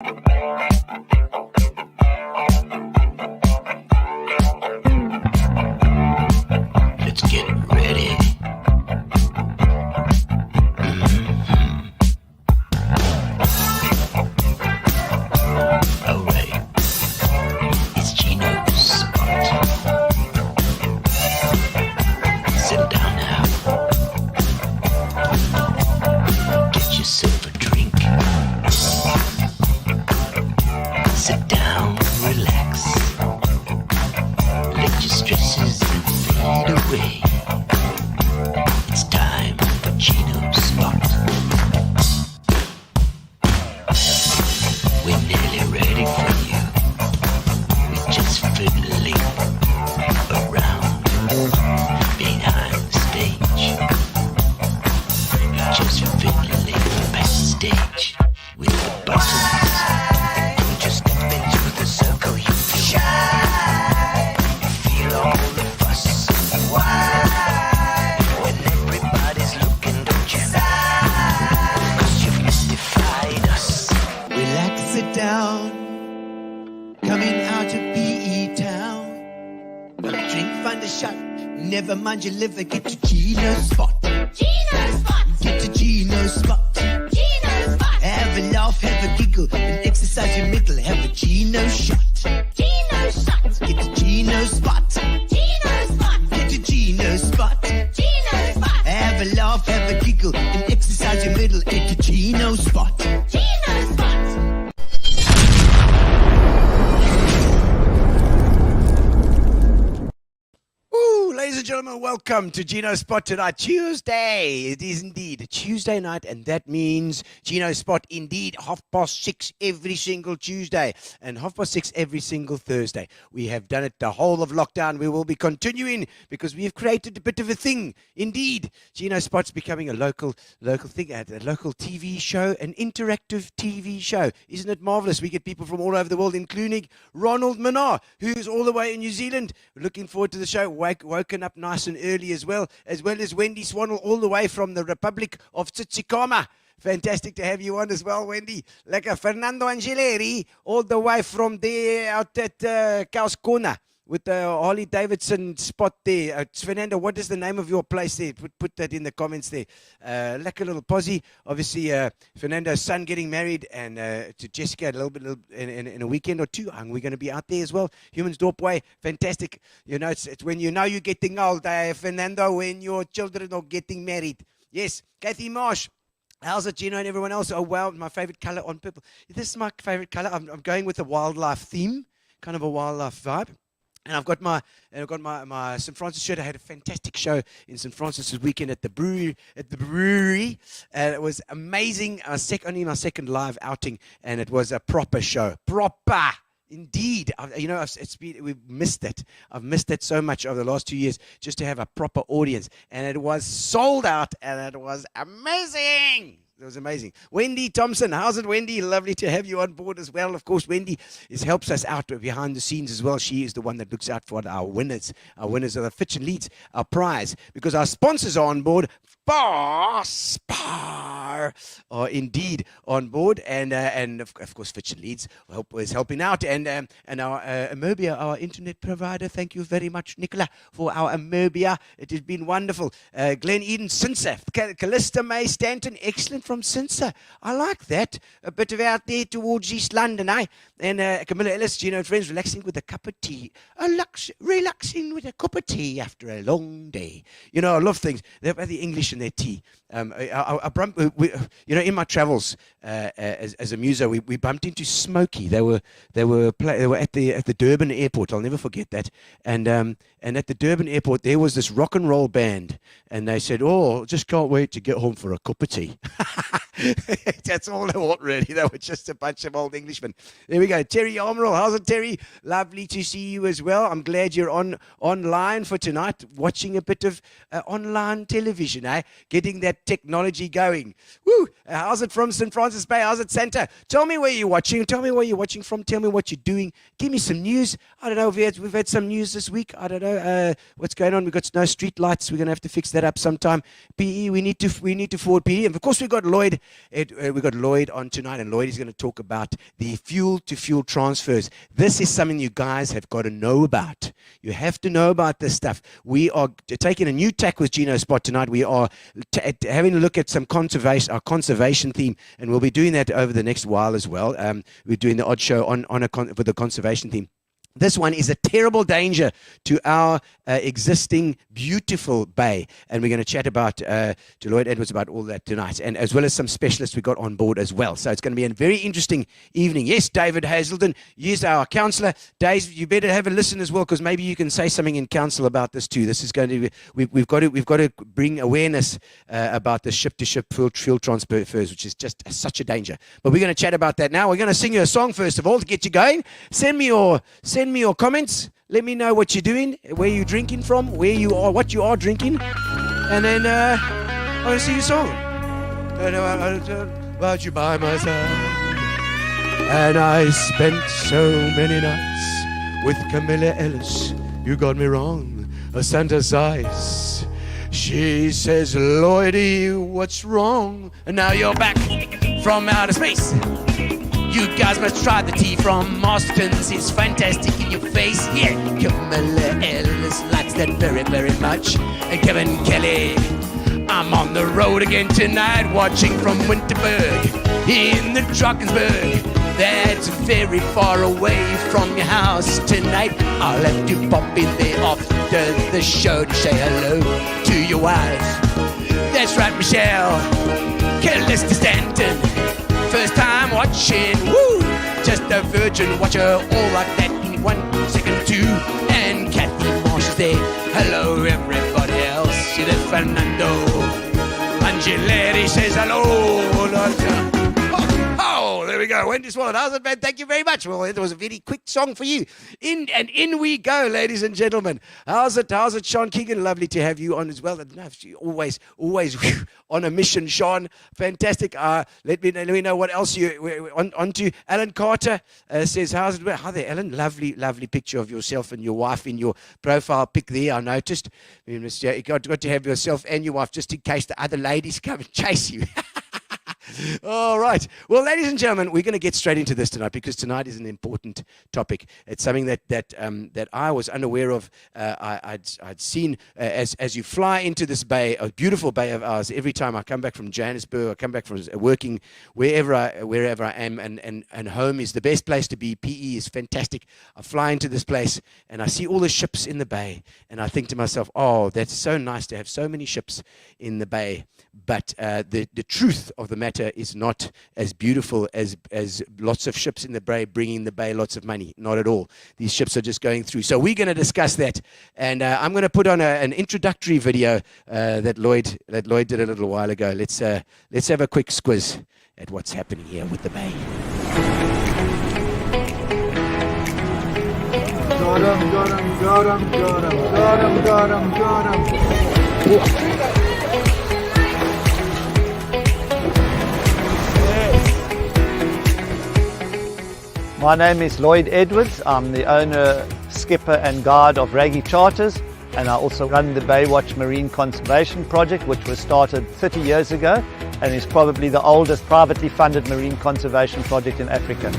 Let's get ready. All right, it's Gino's spot. Sit down now. Get yourself a drink. Sit down, relax. Let your stresses fade away. It's time for Gino's spot. We're nearly ready for you. We're just fiddling around behind the stage. We're just fiddling backstage with the buttons. You just step into the circle, you feel shy. You feel all the fuss. Why? When everybody's looking, don't you sigh? 'Cause you've mystified us. Relax, sit down. Coming out of PE town. Got a drink, find a shot. Never mind your liver, get to Gino's spot. Gino's spot. Get to Gino's spot. Gino's spot. Have a laugh, have a giggle, and exercise your middle. Have a Gino shot. Gino's shot. Get to Gino's spot. Gino's spot. Get to Gino's spot. Gino's spot. Have a laugh, have a giggle, and exercise your middle. Get to Gino's spot. Gino's spot. Woo, ladies and gentlemen, welcome to Gino's Spot tonight. Tuesday. It is indeed a Tuesday night, and that means Gino's Spot indeed 6:30 every single Tuesday and 6:30 every single Thursday. We have done it the whole of lockdown. We will be continuing because we have created a bit of a thing. Indeed, Gino's Spot's becoming a local thing, a local TV show, an interactive TV show. Isn't it marvelous? We get people from all over the world, including Ronald Manar, who's all the way in New Zealand. We're looking forward to the show. Woken up nice and early as well as Wendy Swannell, all the way from the Republic of Tsitsikamma. Fantastic to have you on as well, Wendy. Lekker. Fernando Angeleri, all the way from there out at Kauscona with the Harley Davidson spot there. Fernando, what is the name of your place there? Put that in the comments there. Lekker little posse. Obviously, Fernando's son getting married, and to Jessica a little bit in a weekend or two. And we're going to be out there as well. Humansdorp Way, fantastic. You know, it's when you know you're getting old, Fernando, when your children are getting married. Yes, Kathy Marsh. How's it, Gino and everyone else? Oh, wow, my favorite color on purple. This is my favorite color. I'm going with a wildlife theme, kind of a wildlife vibe. And I've got my St. Francis shirt. I had a fantastic show in St. Francis this weekend at the brewery. It was amazing. Only my second live outing, and it was a proper show. Proper. Indeed, we've missed it. I've missed it so much over the last 2 years just to have a proper audience, and it was sold out, and it was amazing. It was amazing. Wendy Thompson, how's it, Wendy? Lovely to have you on board as well. Of course, Wendy helps us out behind the scenes as well. She is the one that looks out for our winners. Our winners are the Fitch and Leeds, our prize, because our sponsors are on board. Spar are indeed on board, and of course Fitch and Leeds is helping out, and our Amerbia, our internet provider. Thank you very much, Nicola, for our Amerbia. It has been wonderful. Glen Eden, Cinsa, Callista May Stanton, excellent from Cinsa. I like that. A bit of out there towards East London, eh? And Camilla Ellis, Gino and friends, relaxing with a cup of tea. Relaxing with a cup of tea after a long day. You know, I love things. They've had the English in their tea. In my travels as a muso, we bumped into Smokey. They were at the Durban airport. I'll never forget that. And at the Durban airport, there was this rock and roll band, and they said, "Oh, just can't wait to get home for a cup of tea." That's all they want, really. They were just a bunch of old Englishmen. There we go. Terry Almiral, how's it, Terry? Lovely to see you as well. I'm glad you're online for tonight, watching a bit of online television, eh? Getting that technology going. Woo! How's it from St. Francis Bay? How's it, Santa? Tell me where you're watching. Tell me where you're watching from. Tell me what you're doing. Give me some news. I don't know. We've had some news this week. I don't know what's going on. We've got no street lights. We're going to have to fix that up sometime. PE, we need to forward PE. And of course, we've got Lloyd We've got Lloyd on tonight, and Lloyd is going to talk about the fuel-to-fuel transfers. This is something you guys have got to know about. You have to know about this stuff. We are taking a new tack with Gino Spot tonight. We are having a look at some our conservation theme, and we'll be doing that over the next while as well. We're doing the odd show with the conservation theme. This one is a terrible danger to our existing beautiful bay, and we're going to chat to Lloyd Edwards about all that tonight, and as well as some specialists we got on board as well. So it's going to be a very interesting evening. Yes, David Hazelden, yes, our counsellor. Dave, you better have a listen as well, because maybe you can say something in council about this too. This is going to be we've got to bring awareness about the ship-to-ship fuel transfers, which is just such a danger. But we're going to chat about that now. We're going to sing you a song first of all to get you going. Send me your comments. Let me know what you're doing, where you're drinking from, where you are, what you are drinking, and then I want to sing a song. About you by my side, and I spent so many nights with Camilla Ellis. You got me wrong, a Santa's eyes. She says, Lloydie, what's wrong? And now you're back from outer space. You guys must try the tea from Marston's. It's fantastic in your face. Yeah, Camilla Ellis likes that very, very much. And Kevin Kelly, I'm on the road again tonight, watching from Winterberg in the Drakensberg. That's very far away from your house tonight. I'll have to pop in there after the show to say hello to your wife. That's right, Michelle Callista Stanton. First time watching, woo! Just a virgin watcher, all like that in 1 second too. And Kathy Marsh is there. Hello, everybody else. She is Fernando. Angeletti says hello. Oh, there we go. Wendy Swallow. How's it, man? Thank you very much. Well, it was a very quick song for you. In we go, ladies and gentlemen. How's it, Sean Keegan? Lovely to have you on as well. Always on a mission, Sean. Fantastic. Let me know what else you're on to. Alan Carter says, how's it? Hi there, Alan. Lovely picture of yourself and your wife in your profile pic there, I noticed. You got to have yourself and your wife just in case the other ladies come and chase you. All right. Well, ladies and gentlemen, we're going to get straight into this tonight, because tonight is an important topic. It's something that I was unaware of. I'd seen as you fly into this bay, a beautiful bay of ours. Every time I come back from Johannesburg, I come back from working wherever I am, and home is the best place to be. PE is fantastic. I fly into this place and I see all the ships in the bay, and I think to myself, oh, that's so nice to have so many ships in the bay. But the truth of the matter is not as beautiful as lots of ships in the bay bringing the bay lots of money. Not at all. These ships are just going through. So we're going to discuss that, and I'm going to put on an introductory video that Lloyd did a little while ago. Let's have a quick squiz at what's happening here with the bay. Got him. My name is Lloyd Edwards. I'm the owner, skipper and guard of Raggy Charters, and I also run the Baywatch Marine Conservation Project, which was started 30 years ago and is probably the oldest privately funded marine conservation project in Africa.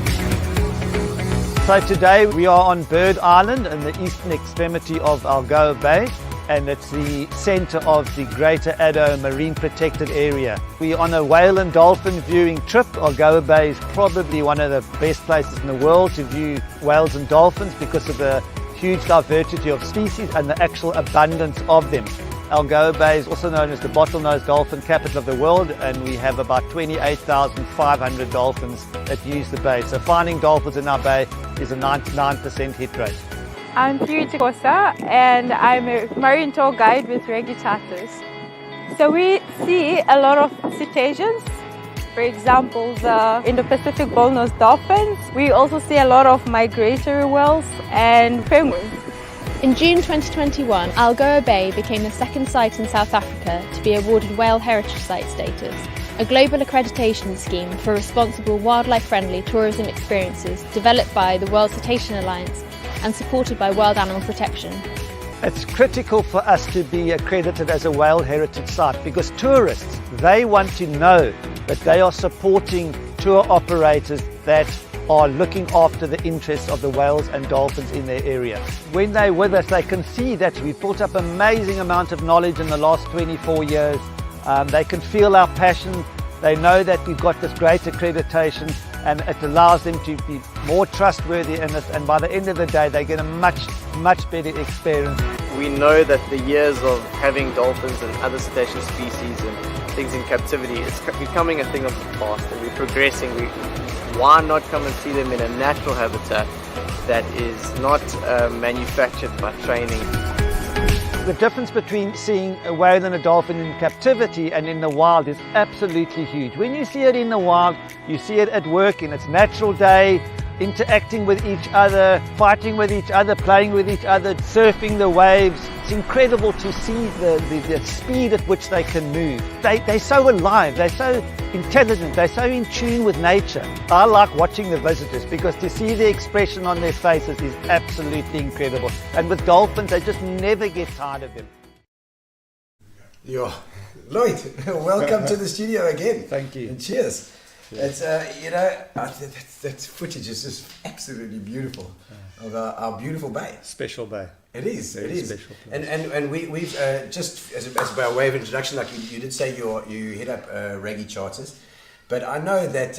So today we are on Bird Island in the eastern extremity of Algoa Bay, and it's the center of the Greater Addo Marine Protected Area. We're on a whale and dolphin viewing trip. Algoa Bay is probably one of the best places in the world to view whales and dolphins because of the huge diversity of species and the actual abundance of them. Algoa Bay is also known as the bottlenose dolphin capital of the world, and we have about 28,500 dolphins that use the bay. So finding dolphins in our bay is a 99% hit rate. I'm Tues and I'm a marine tour guide with Raggy Charters. So we see a lot of cetaceans, for example the Indo-Pacific bottlenose dolphins. We also see a lot of migratory whales and penguins. In June 2021, Algoa Bay became the second site in South Africa to be awarded Whale Heritage Site status, a global accreditation scheme for responsible wildlife-friendly tourism experiences developed by the World Cetacean Alliance and supported by World Animal Protection. It's critical for us to be accredited as a Whale Heritage Site because tourists, they want to know but they are supporting tour operators that are looking after the interests of the whales and dolphins in their area. When they're with us, they can see that we've built up amazing amount of knowledge in the last 24 years. They can feel our passion. They know that we've got this great accreditation, and it allows them to be more trustworthy in it, and by the end of the day they get a much better experience. We know that the years of having dolphins and other cetacean species and things in captivity, it's becoming a thing of the past, and we're progressing. Why not come and see them in a natural habitat that is not manufactured by training? The difference between seeing a whale and a dolphin in captivity and in the wild is absolutely huge. When you see it in the wild, you see it at work in its natural day, interacting with each other, fighting with each other, playing with each other, surfing the waves. It's incredible to see the speed at which they can move. They're so alive, they're so intelligent, they're so in tune with nature. I like watching the visitors because to see the expression on their faces is absolutely incredible. And with dolphins, they just never get tired of them. Yeah. Lloyd, welcome to the studio again. Thank you. And cheers. It's that footage is just absolutely beautiful of our beautiful bay. Special bay. It is. Very it is. special And we've just as by way of introduction, like you did say, you head up Raggy Charters, but I know that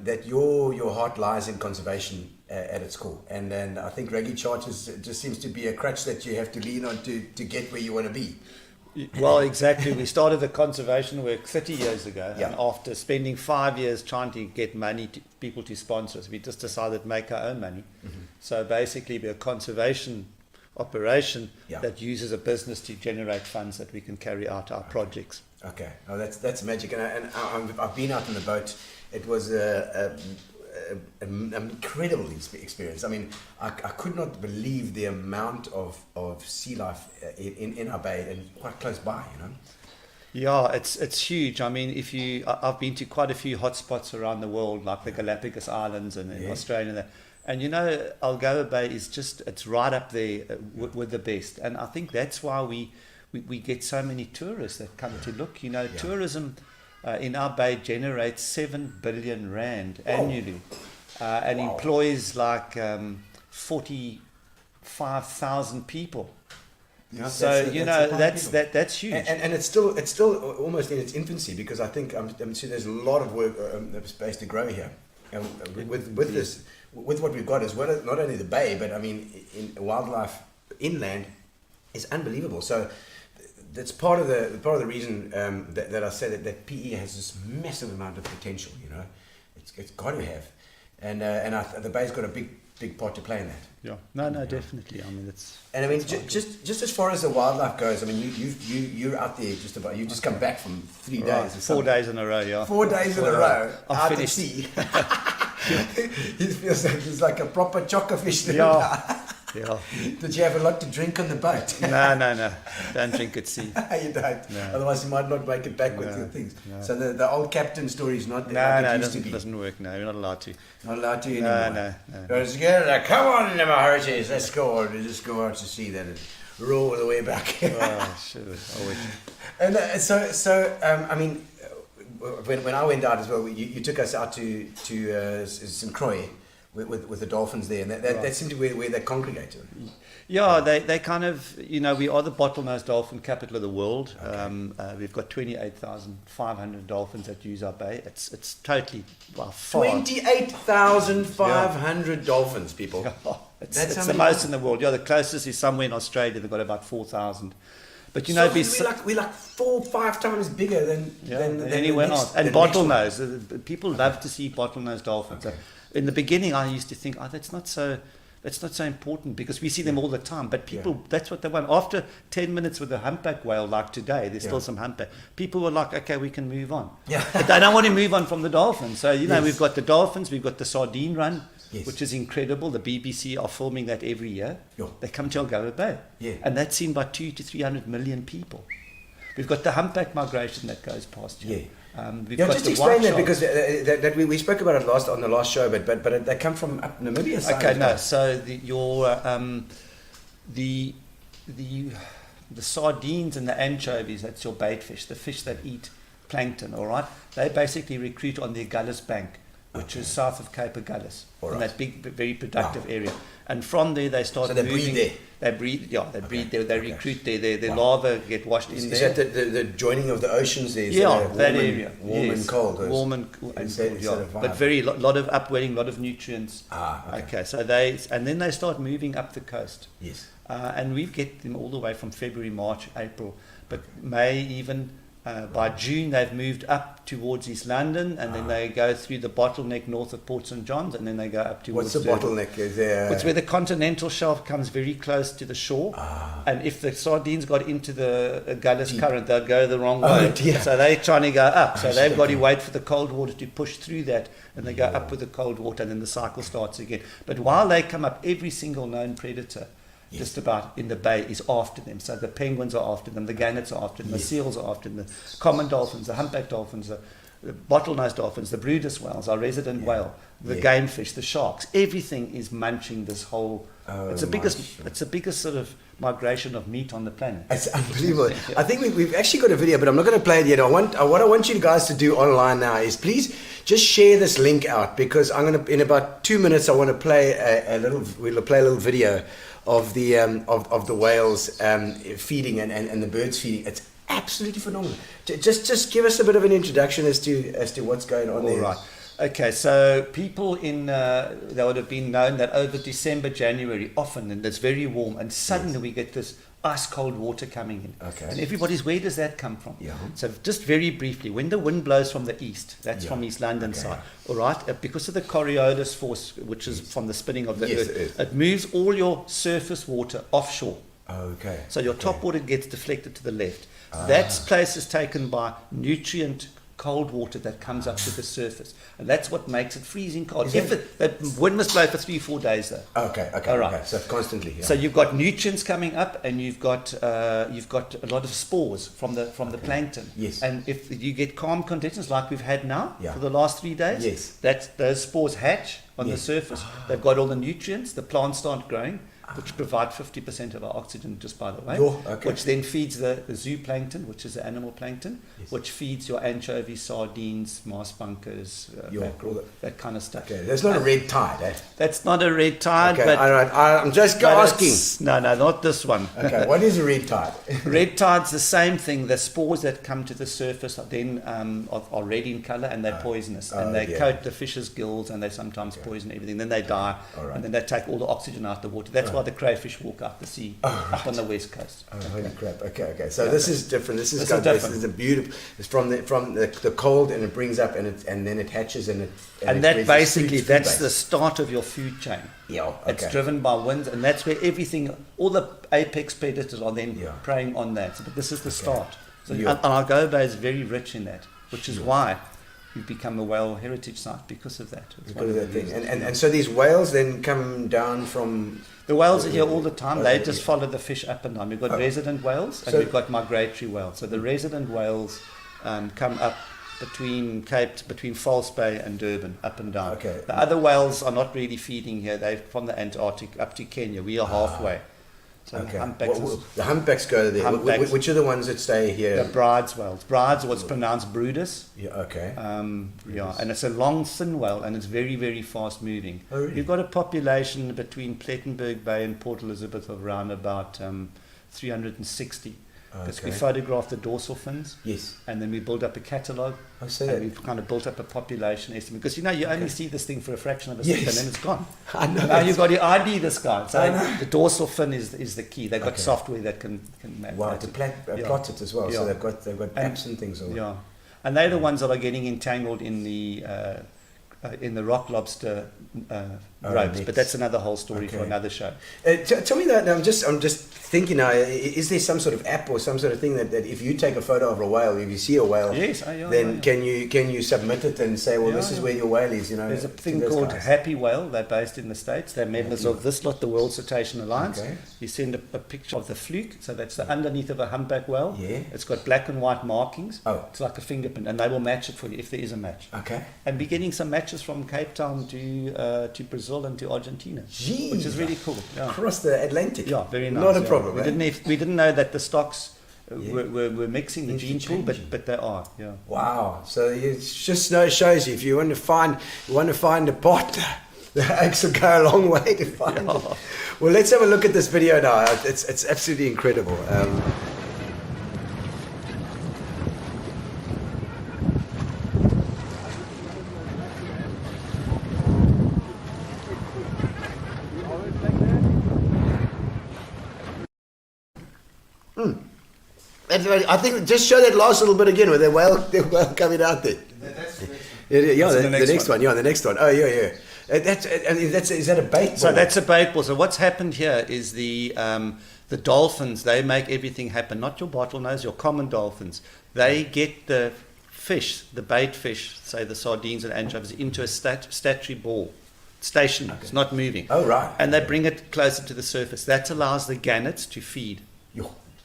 that your heart lies in conservation at its core, and I think Raggy Charters just seems to be a crutch that you have to lean on to get where you want to be. Well, exactly. We started the conservation work 30 years ago, Yeah. and after spending 5 years trying to get money, people to sponsor us, we just decided to make our own money. Mm-hmm. So basically, we're a conservation operation Yeah. that uses a business to generate funds that we can carry out our projects. Okay, oh, that's magic, and I've been out on the boat. It was an incredible experience. I mean, I could not believe the amount of sea life in our bay and quite close by, you know. Yeah, it's huge. I mean, I've been to quite a few hotspots around the world, like the Galapagos Islands and in Australia. And you know, Algoa Bay is it's right up there with the best. And I think that's why we get so many tourists that come to look. You know, tourism in our bay generates 7 billion rand annually, and employs like 45,000 people. Yeah, so that's huge, and it's still almost in its infancy, because I think I'm sure there's a lot of work space to grow here, with this, with what we've got as well. Not only the bay, but I mean, in wildlife inland is unbelievable. So that's part of the reason that I say that PE has this massive amount of potential. You know, it's got to have, and the bay's got a big part to play in that. Yeah, no, definitely. I mean, it's. And I mean, just as far as the wildlife goes, I mean, you're out there you just come back from 3 days. Or 4 days in a row, yeah. 4 days in a row I'm out finished. at sea. It feels like he's like a proper chocker fish. Yeah. Yeah. Did you have a lot to drink on the boat? No. Don't drink at sea. You don't. No. Otherwise, you might not make it back with your things. No. So the old captain story is not No, like it used to it be. doesn't work. No, you're not allowed to. Not allowed to anymore. No. It's good. Come on, my hearties, let's go. Just go out to sea then and roll the way back. Oh, sure. Always. And I mean, when I went out as well, you took us out to St. Croix with the dolphins there, and that seemed to be where they congregated. Yeah, they kind of, you know, we are the bottlenose dolphin capital of the world. Okay. We've got 28,500 dolphins that use our bay. It's totally far. 28,500 dolphins, people. It's the most in the world. Yeah, the closest is somewhere in Australia. They've got about 4,000. But you know, we're like 4 or 5 times bigger than anywhere else. And bottlenose. People love to see bottlenose dolphins. Okay. In the beginning, I used to think, that's not so important, because we see them all the time. But people, that's what they want. After 10 minutes with a humpback whale, like today, there's still some humpback. People were like, okay, we can move on. Yeah. But they don't want to move on from the dolphins. So, you know, we've got the dolphins, we've got the sardine run, which is incredible. The BBC are filming that every year. They come to Algoa Bay. And that's seen by 200 to 300 million people. We've got the humpback migration that goes past here. Just explain that, because that we spoke about it on the last show, but they come from up Namibia side. Okay, no. So the sardines and the anchovies, that's your bait fish, the fish that eat plankton, all right? They basically recruit on the Agulhas Bank, which is south of Cape Agulhas, All in right. that big, very productive area. And from there, they start So they moving. breed there? They breed, yeah, they breed there. They Okay. recruit there. Their larvae get washed in Is there. that the joining of the oceans there? Is Yeah, that warm that and- area. Warm Yes. and cold. those- Warm and Instead- cold, instead yeah. of vibe. But very lot of upwelling, lot of nutrients. Okay. So and then they start moving up the coast. Yes. And we get them all the way from February, March, April, but May even. By June, they've moved up towards East London, and then they go through the bottleneck north of Port St John's, and then they go up towards. What's the bottleneck? Is there? It's where the continental shelf comes very close to the shore, and if the sardines got into the Agulhas current, they'll go the wrong way. Dear. So they're trying to go up. So they've got to wait for the cold water to push through that, and they go up with the cold water, and then the cycle starts again. But while they come up, every single known predator, just about in the bay, is after them. So the penguins are after them, the gannets are after them, the seals are after them, the common dolphins, the humpback dolphins, the bottlenose dolphins, the Brutus whales, our resident whale, the game fish, the sharks. Everything is munching this whole. It's the biggest sort of migration of meat on the planet. It's unbelievable. I think we've actually got a video, but I'm not going to play it yet. What I want you guys to do online now is please just share this link out, because I'm going to, in about 2 minutes, I want to play we'll play a little video of the whales feeding and the birds feeding. It's absolutely phenomenal. Just give us a bit of an introduction as to what's going on there. All right. Okay, so people they would have been known that over December, January, often, and it's very warm, and suddenly we get this ice cold water coming in. Okay. And everybody's, where does that come from? Yeah. So just very briefly, when the wind blows from the east, that's from East London side, all right, because of the Coriolis force, which is from the spinning of the Yes, earth, it moves all your surface water offshore. Okay. So your top water gets deflected to the left. That place is taken by nutrient cold water that comes up to the surface, and that's what makes it freezing cold. The wind must blow for 3-4 days though. Okay. All right. Okay. So constantly. Yeah. So you've got nutrients coming up, and you've got a lot of spores from the plankton. Yes. And if you get calm conditions like we've had now Yeah. for the last 3 days, Yes. those spores hatch on the surface. They've got all the nutrients. The plants start growing, which provide 50% of our oxygen, just by the way, which then feeds the zooplankton, which is the animal plankton, which feeds your anchovies, sardines, mast bunkers, mackerel, that kind of stuff. Okay. That's not a red tide, eh? That's not a red tide, Okay. but All right. I'm just but asking. it's- No, not this one. Okay. What is a red tide? Red tide's the same thing. The spores that come to the surface are then are red in colour, and they're poisonous, and they coat the fish's gills, and they sometimes poison everything. Then they die, and then they take all the oxygen out of the water. That's why the crayfish walk out the sea up on the west coast. Oh, holy crap. Okay. So this is different. This is This is different. This is a beautiful. It's from the cold, and it brings up, and then it hatches, and that it basically, food that's base. the start of your food chain. Yeah. It's Okay. driven by winds, and that's where all the apex predators are then preying on that. But this is the start. So and Algoa Bay is very rich in that, which is why we've become a whale heritage site because of that. It's Because of that thing. And so these whales then come down from. The whales are here all the time. They just follow the fish up and down. We've got resident whales and So- we've got migratory whales. So the resident whales come up between False Bay and Durban, up and down. Okay. The other whales are not really feeding here. They're from the Antarctic up to Kenya. We are halfway. So Okay. the humpbacks, The humpbacks go there. Humpbacks. Which are the ones that stay here? the bride's whales. Bride's what's pronounced Brutus. Yeah. Okay. And it's a long, thin whale, and it's very, very fast moving. Oh, really? You've got a population between Plettenberg Bay and Port Elizabeth of around about 360. Because we Okay. photographed the dorsal fins, Yes. and then we built up a catalogue, I see and that. we've kind of built up a population estimate. Because you only see this thing for a fraction of a Yes. second, and then it's gone. I know. Now you've got to ID this guy. So I know. the dorsal fin is the key. They've got Okay. software that can map Wow. that. To Yeah. plot it as well. So Yeah. they've got apps and things. Yeah, and they're the ones that are getting entangled in the rock lobster ropes. nets. But that's another whole story for Okay. another show. Tell me that. I'm just thinking now. Is there some sort of app or some sort of thing that if you take a photo of a whale, if you see a whale, Yes, then can you submit it and say, well, this is where your whale is? There's a to thing those called guys? Happy Whale. They're based in the States. They're members of this lot, the World Cetacean Alliance. Okay. You send a picture of the fluke, so that's the underneath of a humpback whale. Yeah. It's got black and white markings. Oh. It's like a fingerprint, and they will match it for you if there is a match. Okay. And we're getting some matches from Cape Town to Brazil and to Argentina, which is really cool. Yeah. Across the Atlantic. Yeah, very nice. Not a yeah. problem. We eh? didn't know that the stocks we're mixing the gene pool, but they are, yeah. Wow. So it just shows you, if you want to find a partner, the eggs will go a long way to find it. Well, let's have a look at this video now. It's absolutely incredible. I think just show that last little bit again with the whale coming out there. The next one. Yeah, the next one. Oh, yeah. Is that a bait ball? So that's a bait ball. So what's happened here is the dolphins, they make everything happen. Not your bottlenose, your common dolphins. They get the fish, the bait fish, say the sardines and anchovies, into a statutory ball. Stationary. It's not moving. Oh, right. And they bring it closer to the surface. That allows the gannets to feed.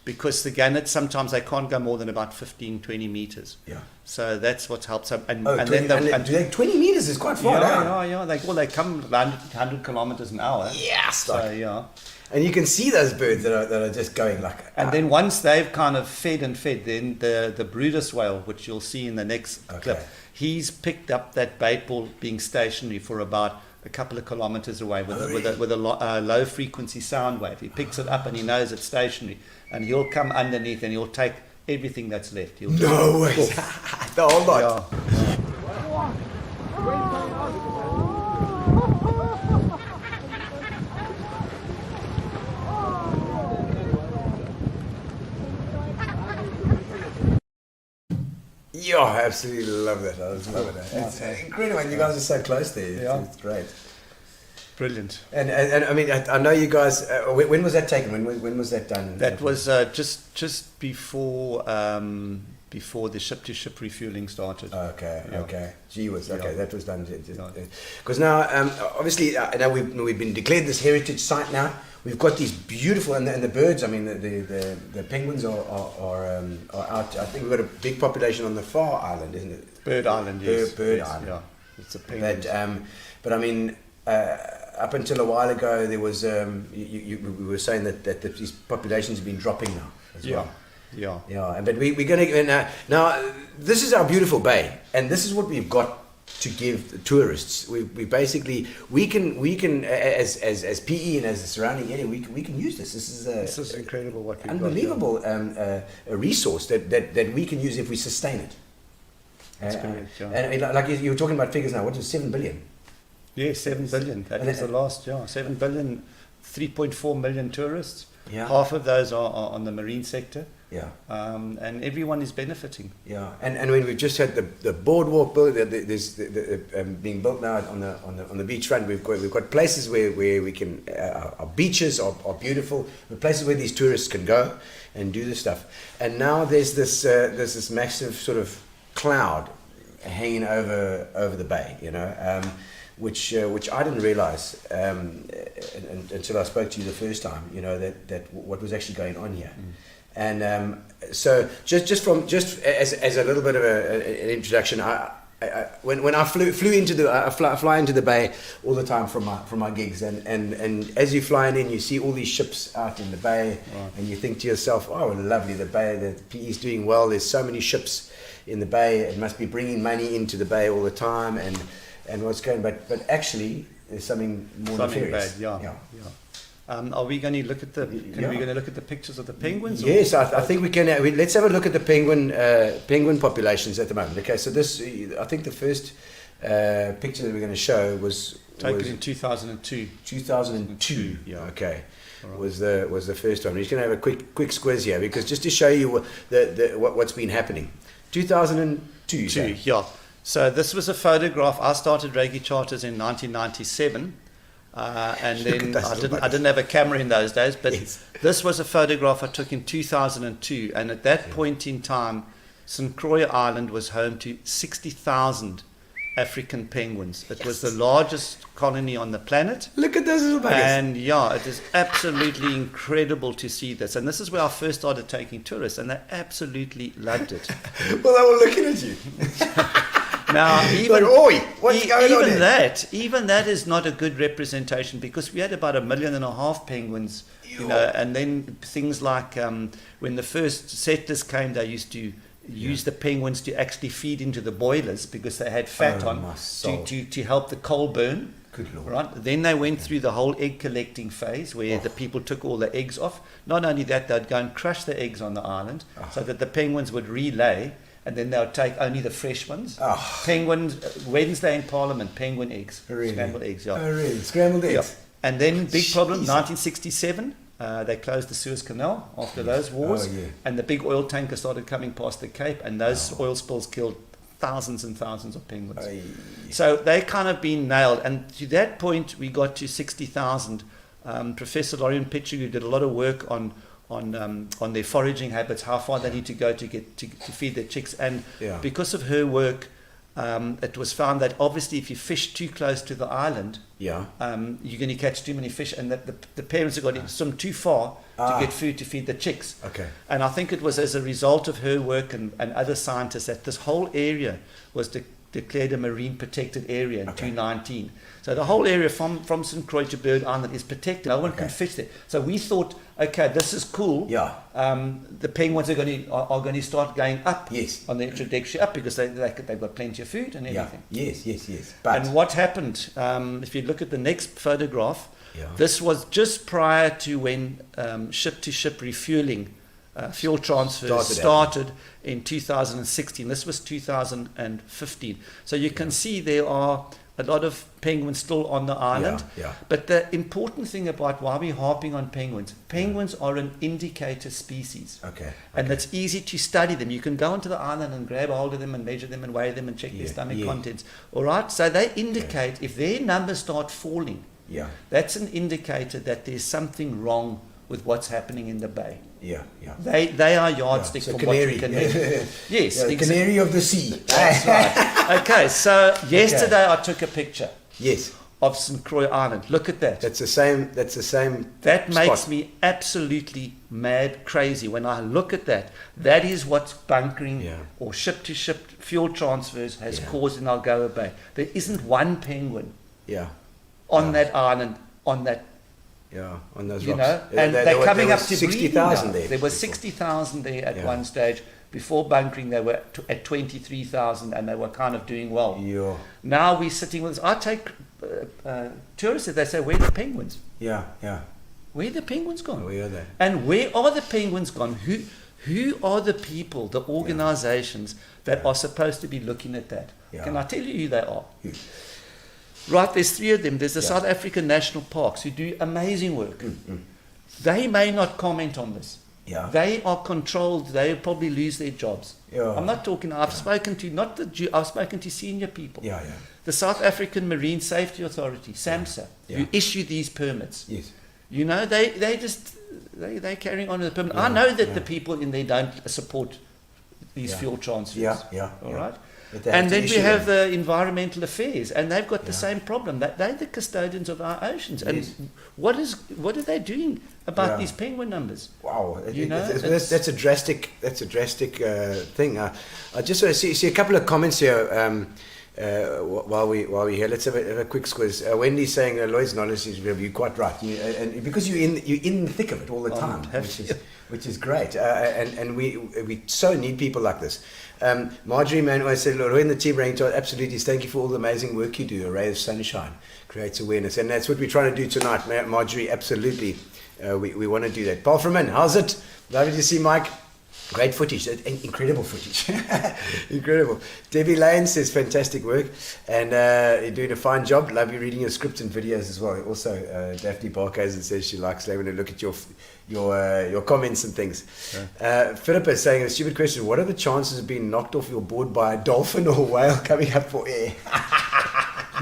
Because the gannets, sometimes they can't go more than about 15, 20 meters. Yeah. So that's what helps them. And 20 meters is quite far down. Yeah. They come 100 kilometers an hour. Yeah. So, yeah. And you can see those birds that are just going like... And then once they've kind of fed, then the Brutus whale, which you'll see in the next clip, he's picked up that bait ball being stationary for about a couple of kilometers away with a low frequency sound wave. He picks it up and he knows it's stationary. And he'll come underneath and he'll take everything that's left. He'll no way. The whole lot. Yeah, I absolutely love that. I just love it. It's incredible, and you guys are so close there. It's great. Brilliant. And I mean, I know you guys. When was that taken? When was that done? That was just before the ship-to-ship refuelling started. Okay. Gee whiz. Okay, that was done. Because now, obviously, now we've been declared this heritage site. Now we've got these beautiful and the birds. I mean, the penguins are out. I think we've got a big population on the far island, isn't it? Bird Island. Yes. Bird Island. Yeah. It's a penguin. But I mean. Up until a while ago, there was we were saying that these populations have been dropping now as well. Yeah. But we're going to now. This is our beautiful bay, and this is what we've got to give the tourists. We basically we can as PE and as the surrounding area we can use this. This is incredible. What we've unbelievable a resource that we can use if we sustain it. That's correct. Yeah. And like you were talking about figures now. What is 7 billion? Yeah, 7 billion. That was the last, 7 billion, 3.4 million tourists. Yeah. Half of those are on the marine sector. Yeah. And everyone is benefiting. Yeah. And when we've just had the boardwalk built, there's being built now on the beachfront. We've got places where we can our beaches are beautiful. The places where these tourists can go and do this stuff. And now there's this massive sort of cloud hanging over the bay, which I didn't realize until I spoke to you the first time, that what was actually going on here. And so just as a little bit of an introduction, when I flew into I fly into the bay all the time from my gigs, and as you're flying in, you see all these ships out in the bay, and you think to yourself, oh, lovely, the bay, the PE is doing well. There's so many ships in the bay. It must be bringing money into the bay all the time, and what's going, but actually there's something more nefarious. Yeah. Are we going to look at the pictures of the penguins? Yes, I think we can. Let's have a look at the penguin populations at the moment. Okay, so this, I think the first picture that we're going to show was taken in 2002. 2002. Yeah. Okay. Right. Was the first one. We're just going to have a quick squiz here, because just to show you what's been happening. 2002. Yeah. So this was a photograph. I started Raggy Charters in 1997, and then I didn't have a camera in those days. But this was a photograph I took in 2002, and at that point in time, St. Croix Island was home to 60,000 African penguins. It was the largest colony on the planet. Look at those little buggers. And it is absolutely incredible to see this. And this is where I first started taking tourists, and they absolutely loved it. Well, they were looking at you. Now, even, But, oi, what's going on there? even that is not a good representation, because we had about 1.5 million penguins, you know, and then things like when the first settlers came, they used to use the penguins to actually feed into the boilers because they had fat on to help the coal burn. Good Lord. Right. Then they went through the whole egg collecting phase where the people took all the eggs off. Not only that, they'd go and crush the eggs on the island so that the penguins would relay, and then they would take only the fresh ones. Penguins, Wednesday in Parliament, penguin eggs. Really? Scrambled eggs, yeah. Oh, really? Scrambled eggs? Yeah. And then big problem, Jesus. 1967. They closed the Suez Canal after those wars, and the big oil tanker started coming past the Cape, and those oil spills killed thousands and thousands of penguins. So they kind of been nailed, and to that point we got to 60,000. Professor Lorian Pitcher, who did a lot of work on their foraging habits, how far they need to go to get to feed their chicks, and because of her work, it was found that obviously if you fish too close to the island, you're going to catch too many fish, and that the parents have got to swim too far to get food to feed the chicks. And I think it was as a result of her work and other scientists that this whole area was declared a marine protected area in 2019. So the whole area from St. Croix to Bird Island is protected. No one can fish there. So we thought, okay, this is cool. The penguins are going to start going up on the trajectory up because they've got plenty of food and everything. Yes. But and what happened? If you look at the next photograph, this was just prior to when ship-to-ship refuelling, fuel transfers started in 2016. This was 2015. So you can see there are a lot of penguins still on the island. But the important thing about why we're harping on penguins are an indicator species. And it's easy to study them. You can go onto the island and grab hold of them and measure them and weigh them and check their stomach contents. All right? So they indicate if their numbers start falling, that's an indicator that there's something wrong with what's happening in the bay. They are yardstick for what you can measure. Yes, the canary of the sea. That's right. Okay, so yesterday I took a picture. Of St. Croix Island. Look at that. That's the same. That makes me absolutely mad crazy when I look at that. That is what bunkering or ship-to-ship fuel transfers has caused in Algoa Bay. There isn't one penguin on that island, on that. On those you rocks. know, and they're coming up to 60,000 there. There were 60,000 there at one stage. Before bunkering, they were at 23,000, and they were kind of doing well. Now we're sitting with this. I take tourists, they say, where are the penguins? Where are the penguins gone? Where are they? And where are the penguins gone? Who are the people, the organizations that are supposed to be looking at that? Can I tell you who they are? Right, there's 3 of them. There's the South African National Parks who do amazing work. They may not comment on this. They are controlled. They probably lose their jobs. I'm not talking. I've spoken to I've spoken to senior people. The South African Marine Safety Authority, SAMSA, who issue these permits. You know, they're carrying on with the permit. I know that the people in there don't support these fuel transfers. All right. And then we have the environmental affairs, and they've got the same problem. That they're the custodians of our oceans. And what are they doing about these penguin numbers? Wow, you know, that's a drastic thing. I just want to see a couple of comments here while we're here. Let's have a quick squiz. Wendy's saying Lloyd's knowledge is you're quite right, and because you're in the thick of it all the time, which is great, and we so need people like this. Marjorie Manuel said, Lloyd and the team, Raggy Charters, absolutely. Thank you for all the amazing work you do. A ray of sunshine creates awareness, and that's what we're trying to do tonight, Marjorie. Absolutely, we want to do that. Paul Freeman, how's it? Lovely to see Mike. Great footage, incredible footage, incredible. Debbie Lane says fantastic work, and you're doing a fine job. Love you reading your scripts and videos as well. Also, Daphne Barkhuizen says she likes having a look at your comments and things. Philippa is saying a stupid question: what are the chances of being knocked off your board by a dolphin or whale coming up for air?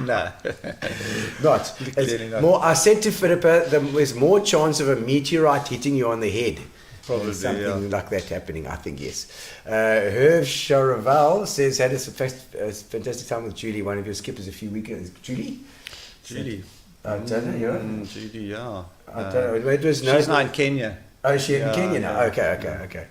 No, not. Not. More. I said to Philippa, there's more chance of a meteorite hitting you on the head. Probably something like that happening, I think, yes. Herv Charaval says, had a fantastic time with Julie, one of your skippers a few weekends. Julie? I don't know, Julie, yeah. I don't know. She's now in Kenya. Oh, she's in Kenya now? Okay.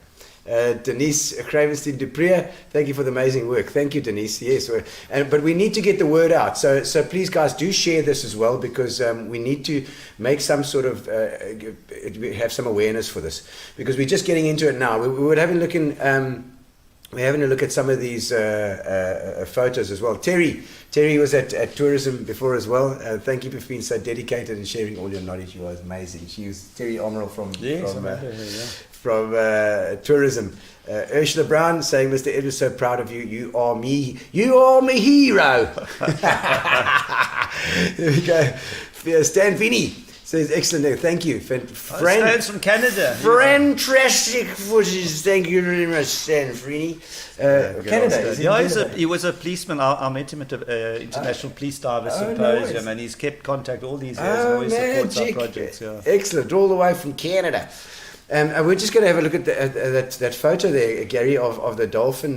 Denise Cravenstein Dupree, thank you for the amazing work. Thank you, Denise. Yes, but we need to get the word out. So please, guys, do share this as well, because we need to make some sort of have some awareness for this, because we're just getting into it now. We were having a look in. We're having a look at some of these photos as well. Terry was at tourism before as well. Thank you for being so dedicated and sharing all your knowledge. You are amazing. She was Terry Omerel from tourism. Ursula Brown saying, Mr. Edwards, so proud of you. You are me hero. There we go. Stan Vinny says, excellent. Thank you. Stan's from Canada. Fantastic footage. Thank you very much, Stan Vinny. Canada. He was a policeman. I met him at an International Police Diver Symposium, nice. And he's kept contact all these years and always supports our projects. Yeah. Excellent. All the way from Canada. And we're just going to have a look at that photo there, Gary, of the dolphin.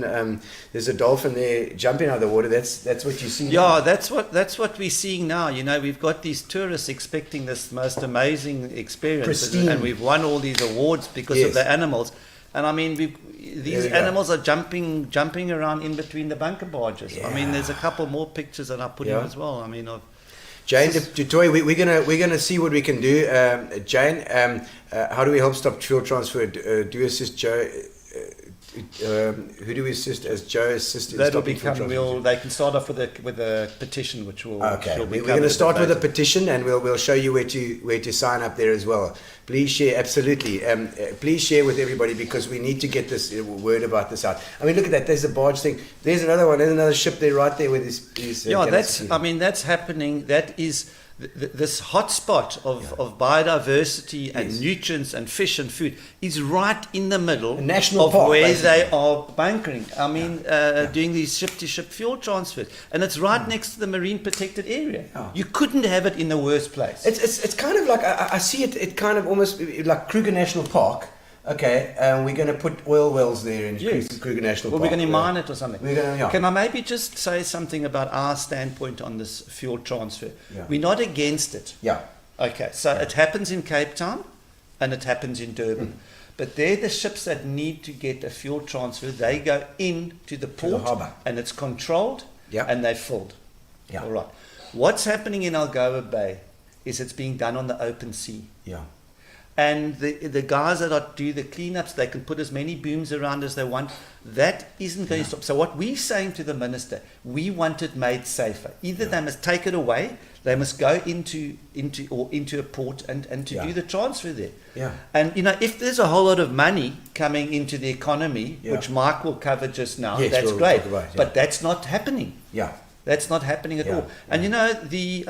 There's a dolphin there jumping out of the water. That's what you see. Yeah, that's what we're seeing now. You know, we've got these tourists expecting this most amazing experience, Pristine. and we've won all these awards because of the animals. And I mean, these animals are jumping around in between the bunker barges. Yeah. I mean, there's a couple more pictures that I put in as well. I mean, Jane Dutoy, we're gonna see what we can do. Jane, how do we help stop fuel transfer? Do we assist Joe? Who do we assist as Joe assist in stopping fuel transfer? They can start off with a petition, which will. Okay, we're going to start with a petition, and we'll show you where to sign up there as well. Please share, absolutely. Please share with everybody, because we need to get this word about this out. I mean, look at that. There's a barge thing. There's another one. There's another ship there, right there with these. That's happening. That is this hotspot of biodiversity and nutrients and fish and food is right in the middle a national of park, where basically. they are bunkering. I mean, doing these ship-to-ship fuel transfers, and it's right next to the marine protected area. You couldn't have it in the worst place. It's kind of like I see it. It kind of almost like Kruger National Park. Okay, we're going to put oil wells there in Kruger National Park. We're going to mine it or something. We're Can I maybe just say something about our standpoint on this fuel transfer? Yeah. We're not against it. Yeah. Okay, so it happens in Cape Town and it happens in Durban. But they're the ships that need to get a fuel transfer. They go into the port, the harbour. And it's controlled, and they're filled. Yeah. All right. What's happening in Algoa Bay is it's being done on the open sea. Yeah. And the guys that do the cleanups, they can put as many booms around as they want. That isn't going to stop. So what we're saying to the minister, we want it made safer. Either they must take it away, they must go into a port and to do the transfer there. Yeah. And you know, if there's a whole lot of money coming into the economy, which Mike will cover just now, that's great. But that's not happening. Yeah. That's not happening at all. And you know, the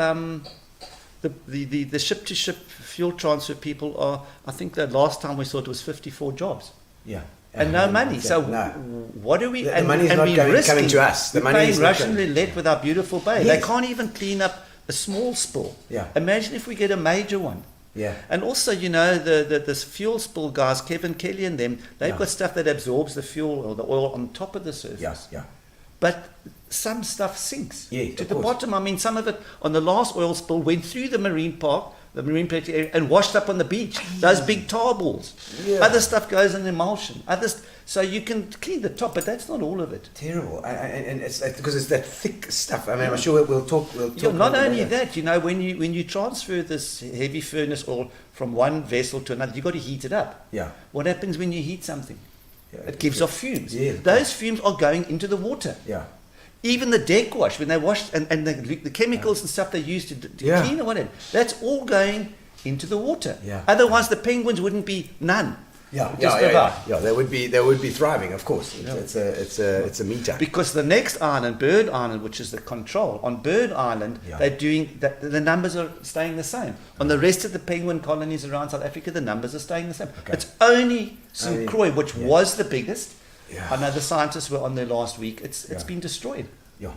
ship-to-ship fuel transfer people are, I think the last time we saw it was 54 jobs. Yeah. And no money. So what do we... The money is not coming to us. The money is Russian roulette with our beautiful bay. They can't even clean up a small spill. Yeah. Imagine if we get a major one. Yeah. And also, you know, this fuel spill guys, Kevin Kelly and them, they've got stuff that absorbs the fuel or the oil on top of the surface. Yeah. But some stuff sinks to the course. bottom. I mean, some of it on the last oil spill went through the marine park, the marine protected area, and washed up on the beach. Those big tar balls. Yeah. Other stuff goes in emulsion. So you can clean the top, but that's not all of it. Terrible. And it's because it's that thick stuff. I mean, I'm sure we'll talk. Not only that, you know, when you transfer this heavy furnace oil from one vessel to another, you've got to heat it up. Yeah. What happens when you heat something? It gives off fumes. Yeah, those fumes are going into the water. Yeah. Even the deck wash, when they wash, and the chemicals and stuff they use to clean or whatever, that's all going into the water. Yeah. Otherwise, the penguins wouldn't be none. Yeah, they would be thriving, of course. It's a meter. Because the next island, Bird Island, which is the control, on Bird Island, they're doing the numbers are staying the same. On the rest of the penguin colonies around South Africa, the numbers are staying the same. Okay. It's only St. Croix, which was the biggest. Yeah. I know the scientists were on there last week. It's been destroyed. Yeah.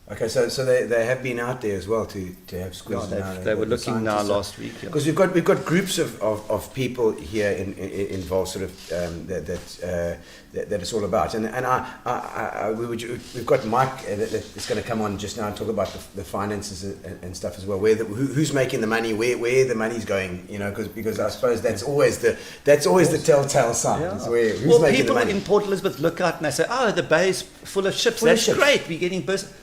Okay, so they have been out there as well to have squids. They were looking now last week. Because we've got groups of people here involved, sort of that it's all about. And we've got Mike that's going to come on just now and talk about the finances and stuff as well. Who's making the money, where the money's going, you know? Because I suppose that's always the telltale sign. Yeah. Who's making the money? People in Port Elizabeth look out and they say, "Oh, the bay's full of ships. That's great. We're getting business."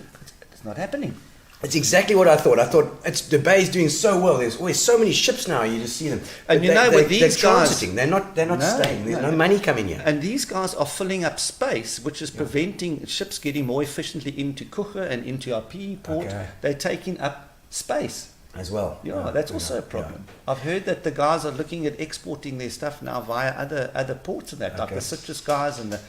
It's not happening. It's exactly what I thought. I thought the bay's doing so well. There's always so many ships now. You just see them. And with these guys, they're not staying. There's no money coming here. And these guys are filling up space, which is preventing ships getting more efficiently into Kucha and into our PE port. Okay. They're taking up space as well. Yeah, that's also a problem. Yeah. I've heard that the guys are looking at exporting their stuff now via other ports and that, like the citrus guys and the.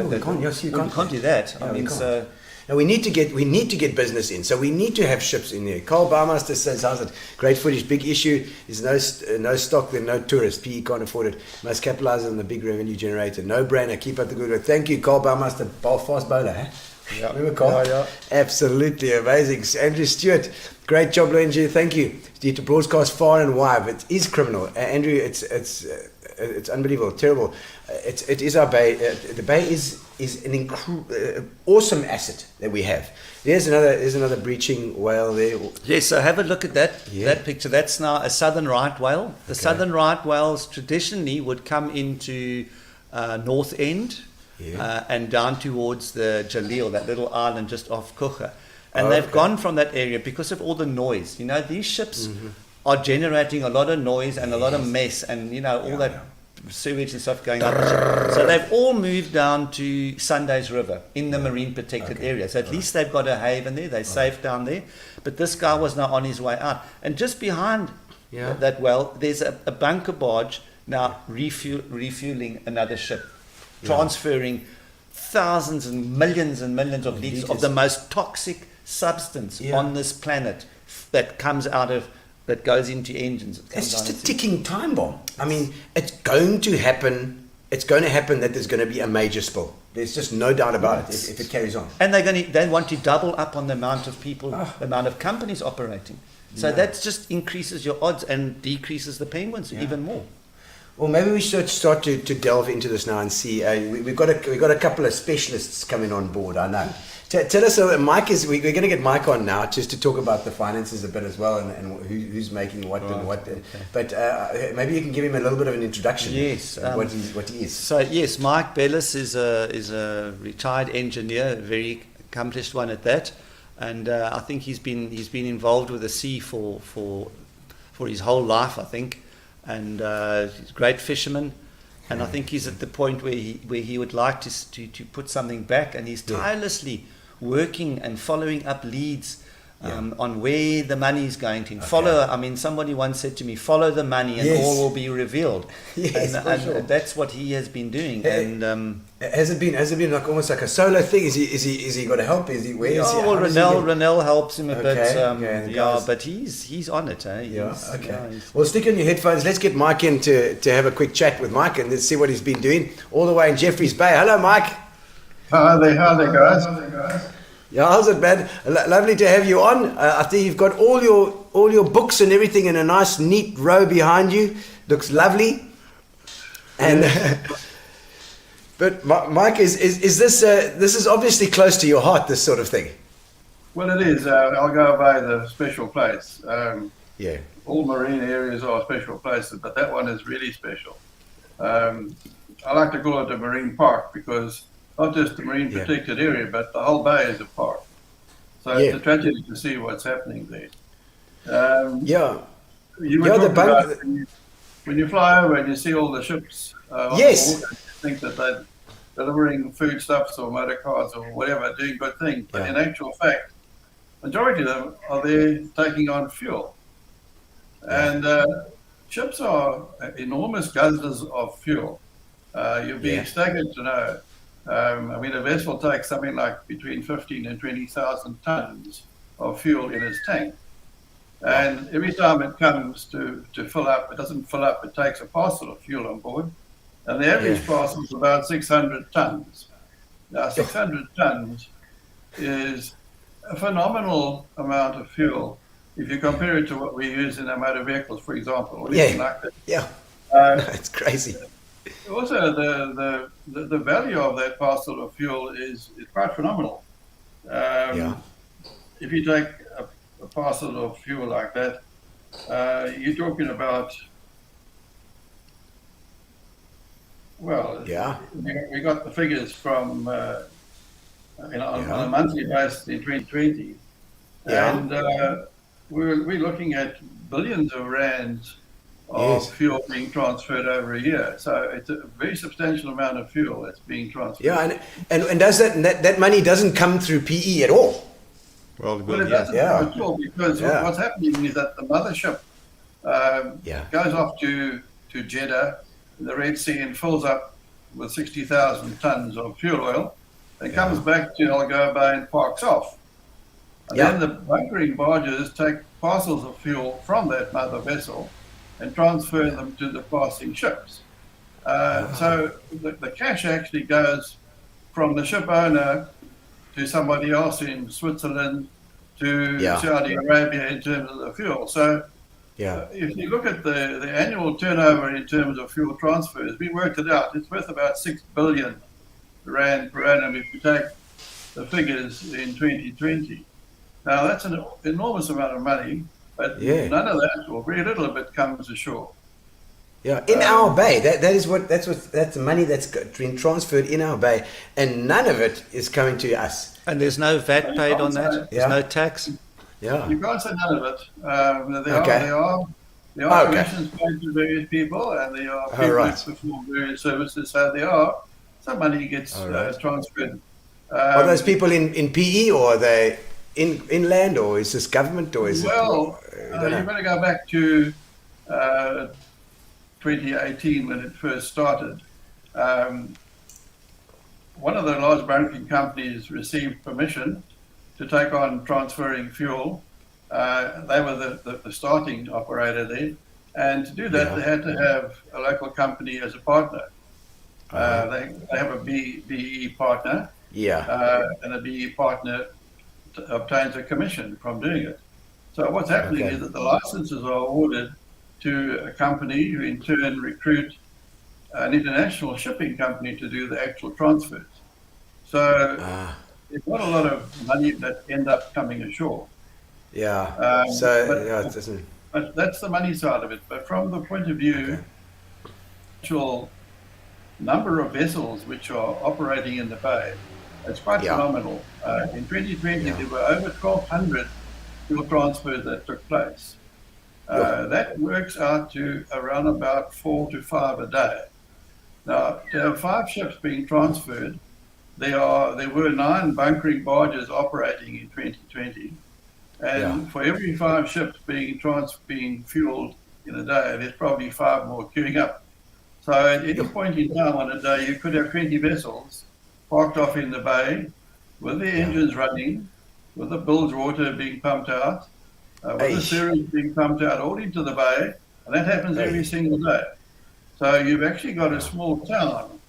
We can't. Yes, you can't do that. Yeah, I mean, so. Now we need to get business in, so we need to have ships in there. Carl Baumeister says, "How's it? Great footage, big issue. There's no stock, then no tourists. PE can't afford it. Must capitalize on the big revenue generator. No brainer. Keep up the good work. Thank you, Carl Baumeister, fast bowler. Eh? Yeah. Remember Carl? Yeah. Absolutely amazing. Andrew Stewart, great job, Andrew. Thank you. Need to broadcast far and wide. It is criminal, Andrew. It's unbelievable, terrible. It is our bay. The bay is an awesome asset that we have. There's another breaching whale there. Yes, so have a look at that picture. That's now a southern right whale. The southern right whales traditionally would come into North End and down towards the Jaleel, that little island just off Kucha. And they've gone from that area because of all the noise. You know, these ships are generating a lot of noise and a lot of mess and, you know, all that sewage and stuff going up. So they've all moved down to Sundays River in the marine protected area. So at least they've got a haven there. They're safe down there. But this guy was now on his way out. And just behind that well, there's a bunker barge now refueling another ship, transferring thousands and millions of liters of the most toxic substance on this planet that goes into engines. It's just a ticking time bomb. I mean, it's going to happen. It's going to happen that there's going to be a major spill. There's just no doubt about it if it carries on. And they want to double up on the amount of people, the amount of companies operating. So that just increases your odds and decreases the penguins even more. Well, maybe we should start to delve into this now and see. We've got a couple of specialists coming on board. I know. Tell us, Mike we're going to get Mike on now just to talk about the finances a bit as well and who's making what and what. Okay. But maybe you can give him a little bit of an introduction. Yes, what he is. So yes, Mike Bellis is a retired engineer, a very accomplished one at that, and I think he's been involved with the sea for his whole life, I think, and he's a great fisherman. And I think he's at the point where he would like to put something back, and he's tirelessly working and following up leads on where the money is going to. Somebody once said to me, follow the money and all will be revealed. Yes, and that's what he has been doing. And has it been like almost like a solo thing? Is he got to help? Where is he? Well, Ronell helps him a bit. But he's on it. Well, stick on your headphones. Let's get Mike in to have a quick chat with Mike and let's see what he's been doing all the way in Jeffreys Bay. Hello, Mike. Hi there, guys. Yeah, how's it, man? Lovely to have you on. I think you've got all your books and everything in a nice, neat row behind you. Looks lovely. And but Mike, is this this is obviously close to your heart, this sort of thing? Well, it is. Algoa Bay, the special place. All marine areas are special places, but that one is really special. I like to call it a marine park because not just the marine protected area, but the whole bay is a park. So it's a tragedy to see what's happening there. You were talking about when you fly over and you see all the ships on the water, you think that they're delivering foodstuffs or motor cars or whatever, doing good things. But in actual fact, majority of them are there taking on fuel. And ships are enormous guzzlers of fuel. You'll be staggered to know. A vessel takes something like between 15 and 20,000 tons of fuel in its tank. And every time it comes to fill up, it doesn't fill up, it takes a parcel of fuel on board. And the average parcel is about 600 tons. Now, 600 tons is a phenomenal amount of fuel if you compare it to what we use in our motor vehicles, for example, or anything like that. Yeah. It's crazy. Also, the value of that parcel of fuel is quite phenomenal. If you take a parcel of fuel like that, you're talking about, well, we got the figures from on a monthly basis in 2020, and we're looking at billions of rands of fuel being transferred over a year. So it's a very substantial amount of fuel that's being transferred. Yeah, and does that money doesn't come through PE at all? Well, it doesn't at all, because what's happening is that the mothership goes off to Jeddah, in the Red Sea, and fills up with 60,000 tons of fuel oil, and comes back to Algoa Bay and parks off. And then the bunkering barges take parcels of fuel from that mother vessel and transfer them to the passing ships. So the cash actually goes from the ship owner to somebody else in Switzerland, to Saudi Arabia in terms of the fuel. So if you look at the annual turnover in terms of fuel transfers, we worked it out. It's worth about 6 billion rand per annum if you take the figures in 2020. Now that's an enormous amount of money, but none of that, or very little of it, comes ashore. Yeah, in our bay. That's the money that's been transferred in our bay, and none of it is coming to us. And there's no VAT paid on that. There's no tax. Yeah, you can't say none of it. There are commissions paid to various people, and there are people that perform various services. So there are some money gets transferred. Are those people in PE, or are they inland, or is this government, or is it? Well, you better go back to 2018 when it first started. One of the large bunkering companies received permission to take on transferring fuel. They were the starting operator there, and to do that they had to have a local company as a partner. They have a BE partner, and a BE partner obtains a commission from doing it. So what's happening is that the licenses are awarded to a company who in turn recruit an international shipping company to do the actual transfers. So there's not a lot of money that end up coming ashore. But that's the money side of it. But from the point of view, actual number of vessels which are operating in the bay, it's quite phenomenal. In 2020, there were over 1,200 fuel transfers that took place. That works out to around about 4 to 5 a day. Now, to have 5 ships being transferred, there were 9 bunkering barges operating in 2020, and for every 5 ships being fueled in a day, there's probably 5 more queuing up. So at any point in time on a day, you could have 20 vessels parked off in the bay with their engines running, with the bilge water being pumped out, with the sewage being pumped out all into the bay, and that happens every single day. So you've actually got a small town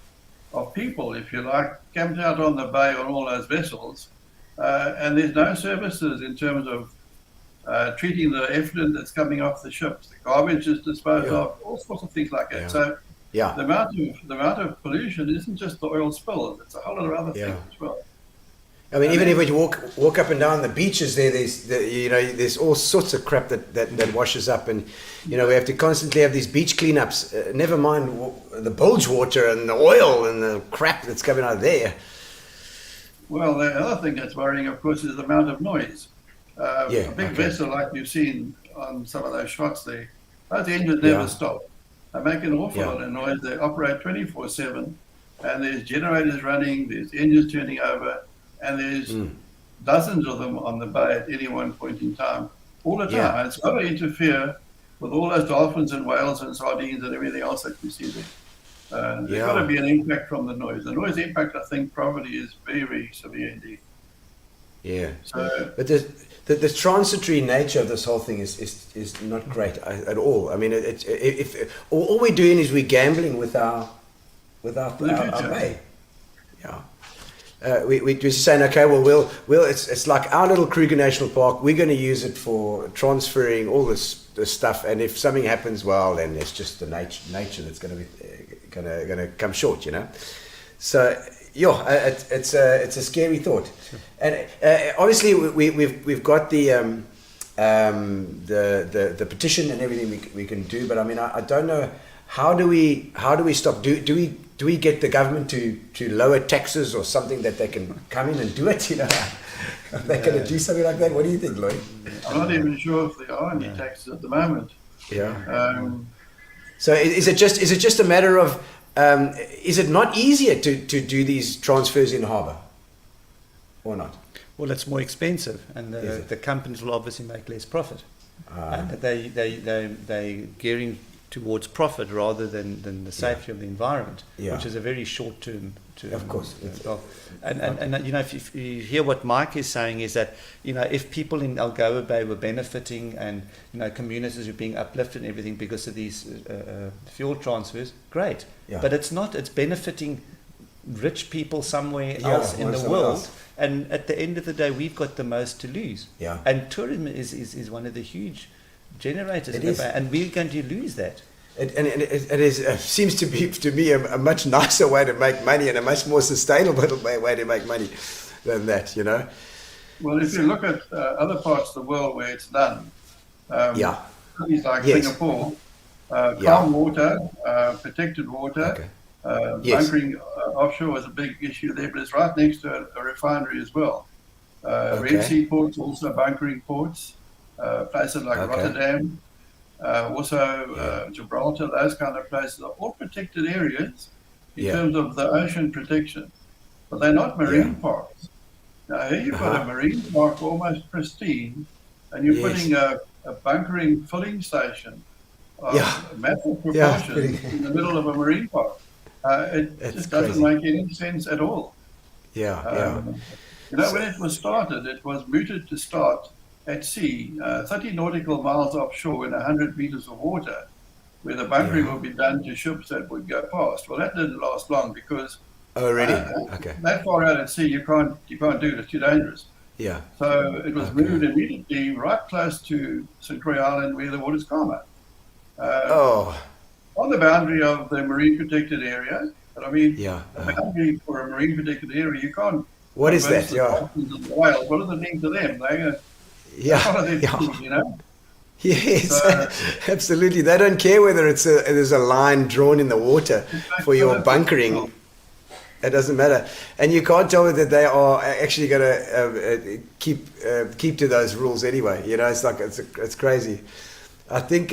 of people, if you like, camped out on the bay on all those vessels, and there's no services in terms of treating the effluent that's coming off the ships. The garbage is disposed of, all sorts of things like that. So the amount of pollution isn't just the oil spills; it's a whole lot of other things as well. I mean, even if you walk up and down the beaches there, there's all sorts of crap that washes up, and we have to constantly have these beach cleanups. Never mind the bilge water and the oil and the crap that's coming out of there. Well, the other thing that's worrying, of course, is the amount of noise. A big vessel like you've seen on some of those shots there, those engines never stop. They make an awful lot of noise. They operate 24/7, and there's generators running, there's engines turning over, and there's dozens of them on the bay at any one point in time, all the time. And it's got to interfere with all those dolphins and whales and sardines and everything else that you see there. There's got to be an impact from the noise. The noise impact, I think, probably is very, very severe indeed. But the transitory nature of this whole thing is not great at all. I mean, if all we're doing is we're gambling with our bay. we're just saying, okay, well, it's like our little Kruger National Park. We're going to use it for transferring all this stuff, and if something happens, well, then it's just the nature that's going to come short, you know. So, yeah, it's a scary thought, and obviously we've got the petition and everything we can do, but I mean, I don't know, how do we stop? Do we get the government to lower taxes or something that they can come in and do it? You know, are they going to do something like that? What do you think, Lloyd? I'm not even sure if there are any taxes at the moment. Yeah. So is it just a matter of is it not easier to do these transfers in harbour, or not? Well, it's more expensive, and the companies will obviously make less profit. And they gearing towards profit rather than the safety of the environment, which is a very short term. Of course. And you know, if you hear what Mike is saying, is that, you know, if people in Algoa Bay were benefiting, and, you know, communities are being uplifted and everything because of these fuel transfers, great. Yeah. But it's not. It's benefiting rich people somewhere else in the world. Else. And at the end of the day, we've got the most to lose. Yeah. And tourism is one of the huge generators in the Bay, and we're going to lose that. It seems to me a much nicer way to make money, and a much more sustainable way to make money than that, you know. Well, if you look at other parts of the world where it's done, cities like Singapore, calm water, protected water, bunkering offshore was a big issue there, but it's right next to a refinery as well. Red Sea ports, also bunkering ports, places like Rotterdam. Also Gibraltar, those kind of places are all protected areas in terms of the ocean protection, but they're not marine parks. Now here you've got a marine park almost pristine, and you're putting a bunkering filling station of massive proportions in the middle of a marine park. It just doesn't make any sense at all. You know, when it was started, it was mooted to start at sea, 30 nautical miles offshore in 100 meters of water, where the bunkering would be done to ships that would go past. Well, that didn't last long because that far out at sea you can't do it. It's too dangerous. Yeah. So it was moved immediately right close to St. Croix Island, where the water's calmer. On the boundary of the marine protected area. But I mean, the boundary for a marine protected area, you can't. What is that? Whales. What does it mean to them? They're you know? Yes, absolutely. They don't care whether there's a line drawn in the water for your bunkering. It doesn't matter, and you can't tell that they are actually going to keep to those rules anyway. You know, it's like it's crazy. I think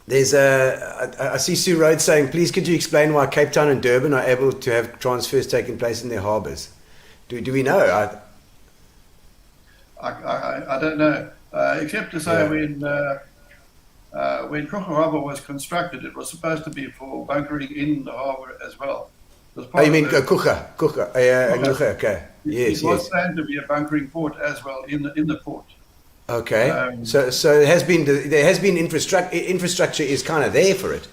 there's I see Sue Rhodes saying, please could you explain why Cape Town and Durban are able to have transfers taking place in their harbours? Do we know? I don't know, except to say when Kruger Harbour was constructed, it was supposed to be for bunkering in the harbour as well. Oh, you mean Kruger? Okay. Yes, it was planned to be a bunkering port as well in the port. Okay. So there has been infrastructure is kind of there for it.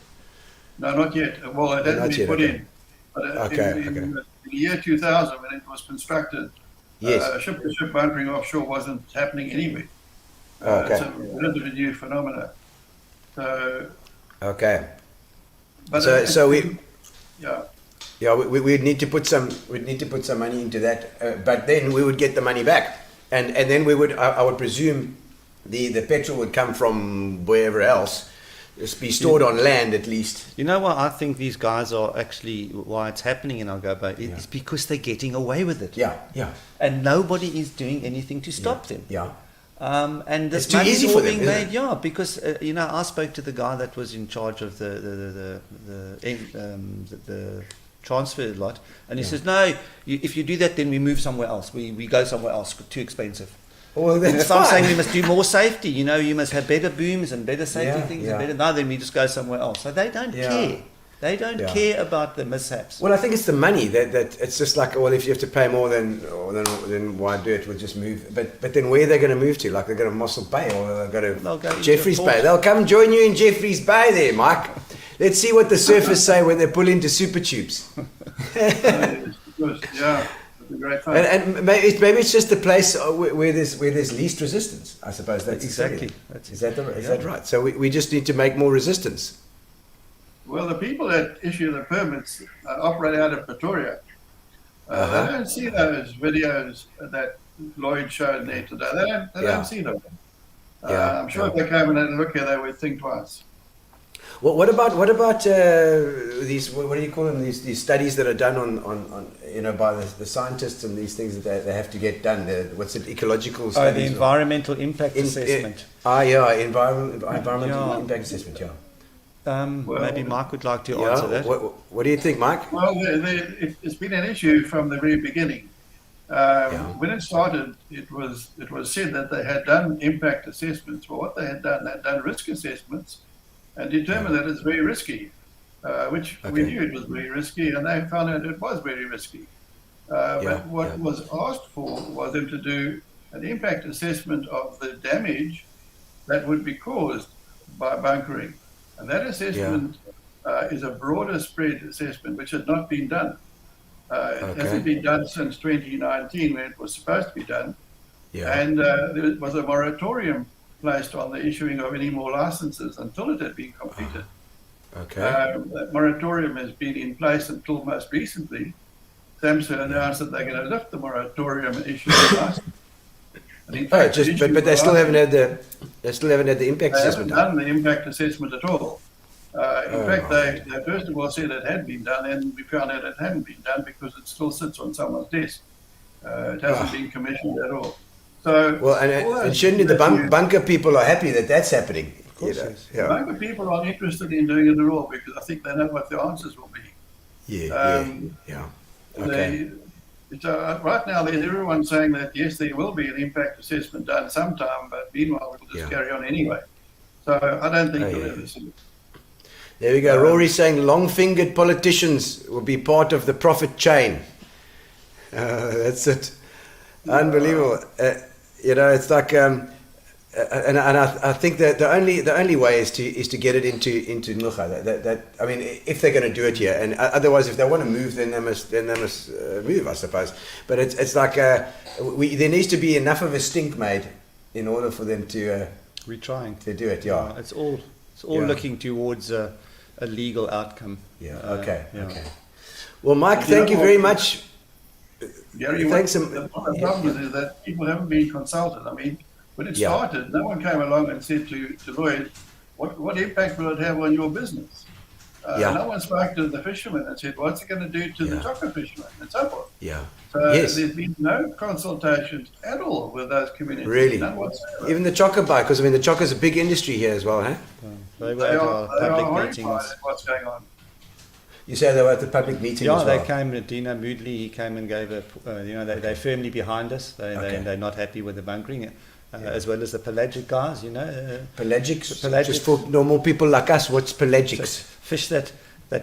No, not yet. Well, it hasn't been put in. But in the year 2000, when it was constructed. Ship-to-ship bunkering offshore wasn't happening anyway. It's a relatively new phenomena. But we need to put some money into that. But then we would get the money back, and then we would. I would presume the petrol would come from wherever else. Just be stored on land at least. You know what? I think these guys are actually why it's happening in Algoa Bay. It's because they're getting away with it. And nobody is doing anything to stop them. And this money is all being made. Because you know, I spoke to the guy that was in charge of the transfer lot, and he says, no, if you do that, then we move somewhere else. We go somewhere else. Too expensive. Well, that's if I'm saying we must do more safety, you know, you must have better booms and better safety things and better. No, then we just go somewhere else. So they don't care. They don't care about the mishaps. Well, I think it's the money that it's just like, well, if you have to pay more then why do it? We'll just move. But then where are they going to move to? Like they're going to Mossel Bay or they'll go to Jeffreys Bay. They'll come join you in Jeffreys Bay there, Mike. Let's see what the surfers say when they pull into super tubes. The be great fun. And maybe it's just the place where there's least resistance. I suppose that's exactly. Is that right? So we just need to make more resistance. Well, the people that issue the permits operate out of Pretoria. They don't see those videos that Lloyd showed there today. They don't see them. I'm sure if they came and had a look here, they would think twice. Well, what about these? What do you call them? These studies that are done on by the scientists and these things that they have to get done. What's it? Ecological studies. The environmental impact assessment. Environmental impact assessment. Yeah. Maybe Mike would like to answer that. What do you think, Mike? Well, it's been an issue from the very beginning. When it started, it was said that they had done impact assessments. Well, what they had done risk assessments and determined that it's very risky, which we knew it was very risky, and they found out it was very risky. But what was asked for was them to do an impact assessment of the damage that would be caused by bunkering. And that assessment is a broader spread assessment, which had not been done. It hasn't been done since 2019 when it was supposed to be done. And there was a moratorium placed on the issuing of any more licenses until it had been completed. That moratorium has been in place until most recently. SAMHSA announced that they're going to lift the moratorium and issue the license. But they still haven't had the impact assessment done. They haven't done the impact assessment at all. In fact, they first of all said it had been done, and we found out it hadn't been done because it still sits on someone's desk. It hasn't been commissioned at all. So, and surely the bunker people are happy that that's happening. Of course, bunker people aren't interested in doing it at all because I think they know what the answers will be. Right now, there's everyone saying that yes, there will be an impact assessment done sometime, but meanwhile we'll just carry on anyway. So I don't think we'll ever see it. There we go. Rory's saying long-fingered politicians will be part of the profit chain. That's it. Unbelievable. It's like, and I think that the only way is to get it into Nucha. That I mean, if they're going to do it here, and otherwise, if they want to move, then they must move, I suppose. But it's like there needs to be enough of a stink made in order for them to. We're trying to do it. Yeah. It's all looking towards a legal outcome. Okay. Well, Mike, thank you very much. Thanks. The problem is that people haven't been consulted. I mean, when it started, no one came along and said to Lloyd, what impact will it have on your business? No one spoke to the fishermen and said, what's it going to do to the chocker fishermen and so forth. So there's been no consultations at all with those communities. Really? None whatsoever. Even the chocker bar, because I mean the chocker's a big industry here as well, huh? They are horrified at what's going on. You say they were at the public meeting as well? They came, Dino Moodley, he came and gave they're firmly behind us. They're not happy with the bunkering, as well as the pelagic guys, Pelagics? Just for normal people like us, what's pelagics? Fish that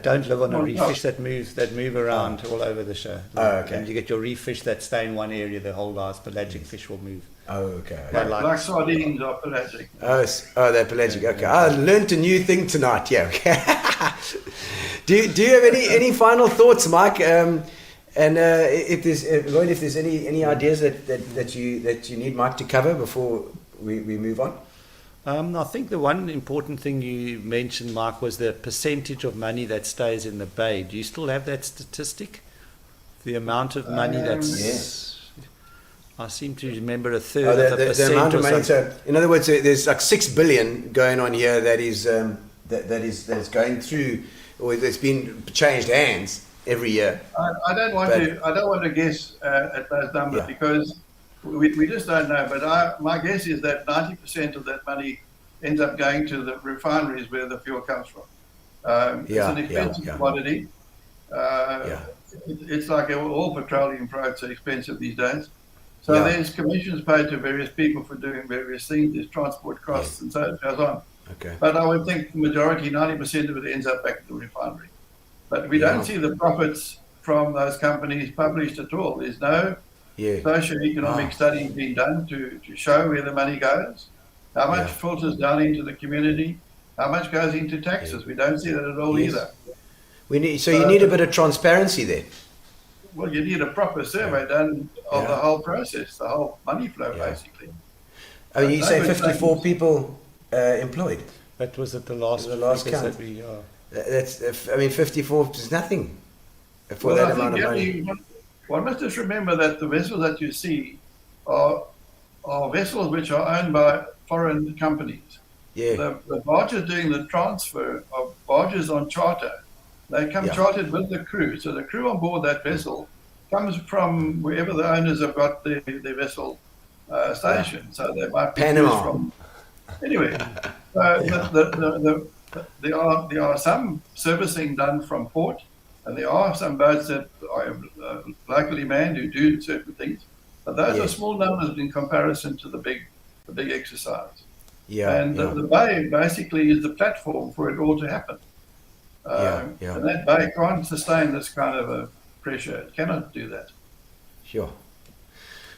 don't live on a reef, fish that move around all over the show. And you get your reef fish that stay in one area, the whole last pelagic fish will move. Like sardines are pelagic. They're pelagic. Okay, I learned a new thing tonight. Do you have any final thoughts, Mike? And if there's Lloyd, if there's any ideas that you need Mike to cover before we move on. I think the one important thing you mentioned, Mike, was the percentage of money that stays in the bay. Do you still have that statistic? The amount of money that's... I seem to remember a third of the percent. The amount of money. So, in other words, there's like 6 billion going on here that is going through, or that's been changed hands every year. I don't want to guess at those numbers because we just don't know. But my guess is that 90% of that money ends up going to the refineries where the fuel comes from. It's an expensive commodity. It's like all petroleum products are expensive these days. So there's commissions paid to various people for doing various things. There's transport costs and so it goes on. But I would think the majority, 90% of it ends up back at the refinery. But we don't see the profits from those companies published at all. There's no socio-economic study being done to show where the money goes, how much filters down into the community, how much goes into taxes. We don't see that at all either. You need a bit of transparency there. well, you need a proper survey done of the whole process, the whole money flow, basically. Oh, you say 54 people employed? That was at the last count. that we. That's, I mean, 54 is nothing for that amount of money. One must just remember that the vessels that you see are vessels which are owned by foreign companies. Yeah. The barges doing the transfer of barges on charter, they come chartered with the crew. So the crew on board that vessel comes from wherever the owners have got their vessel stationed. So they might be Panama. from anyway. There are some servicing done from port, and there are some boats that are locally manned who do certain things. But those are small numbers in comparison to the big exercise. The bay basically is the platform for it all to happen. And that bay can't sustain this kind of a pressure. It cannot do that. Sure.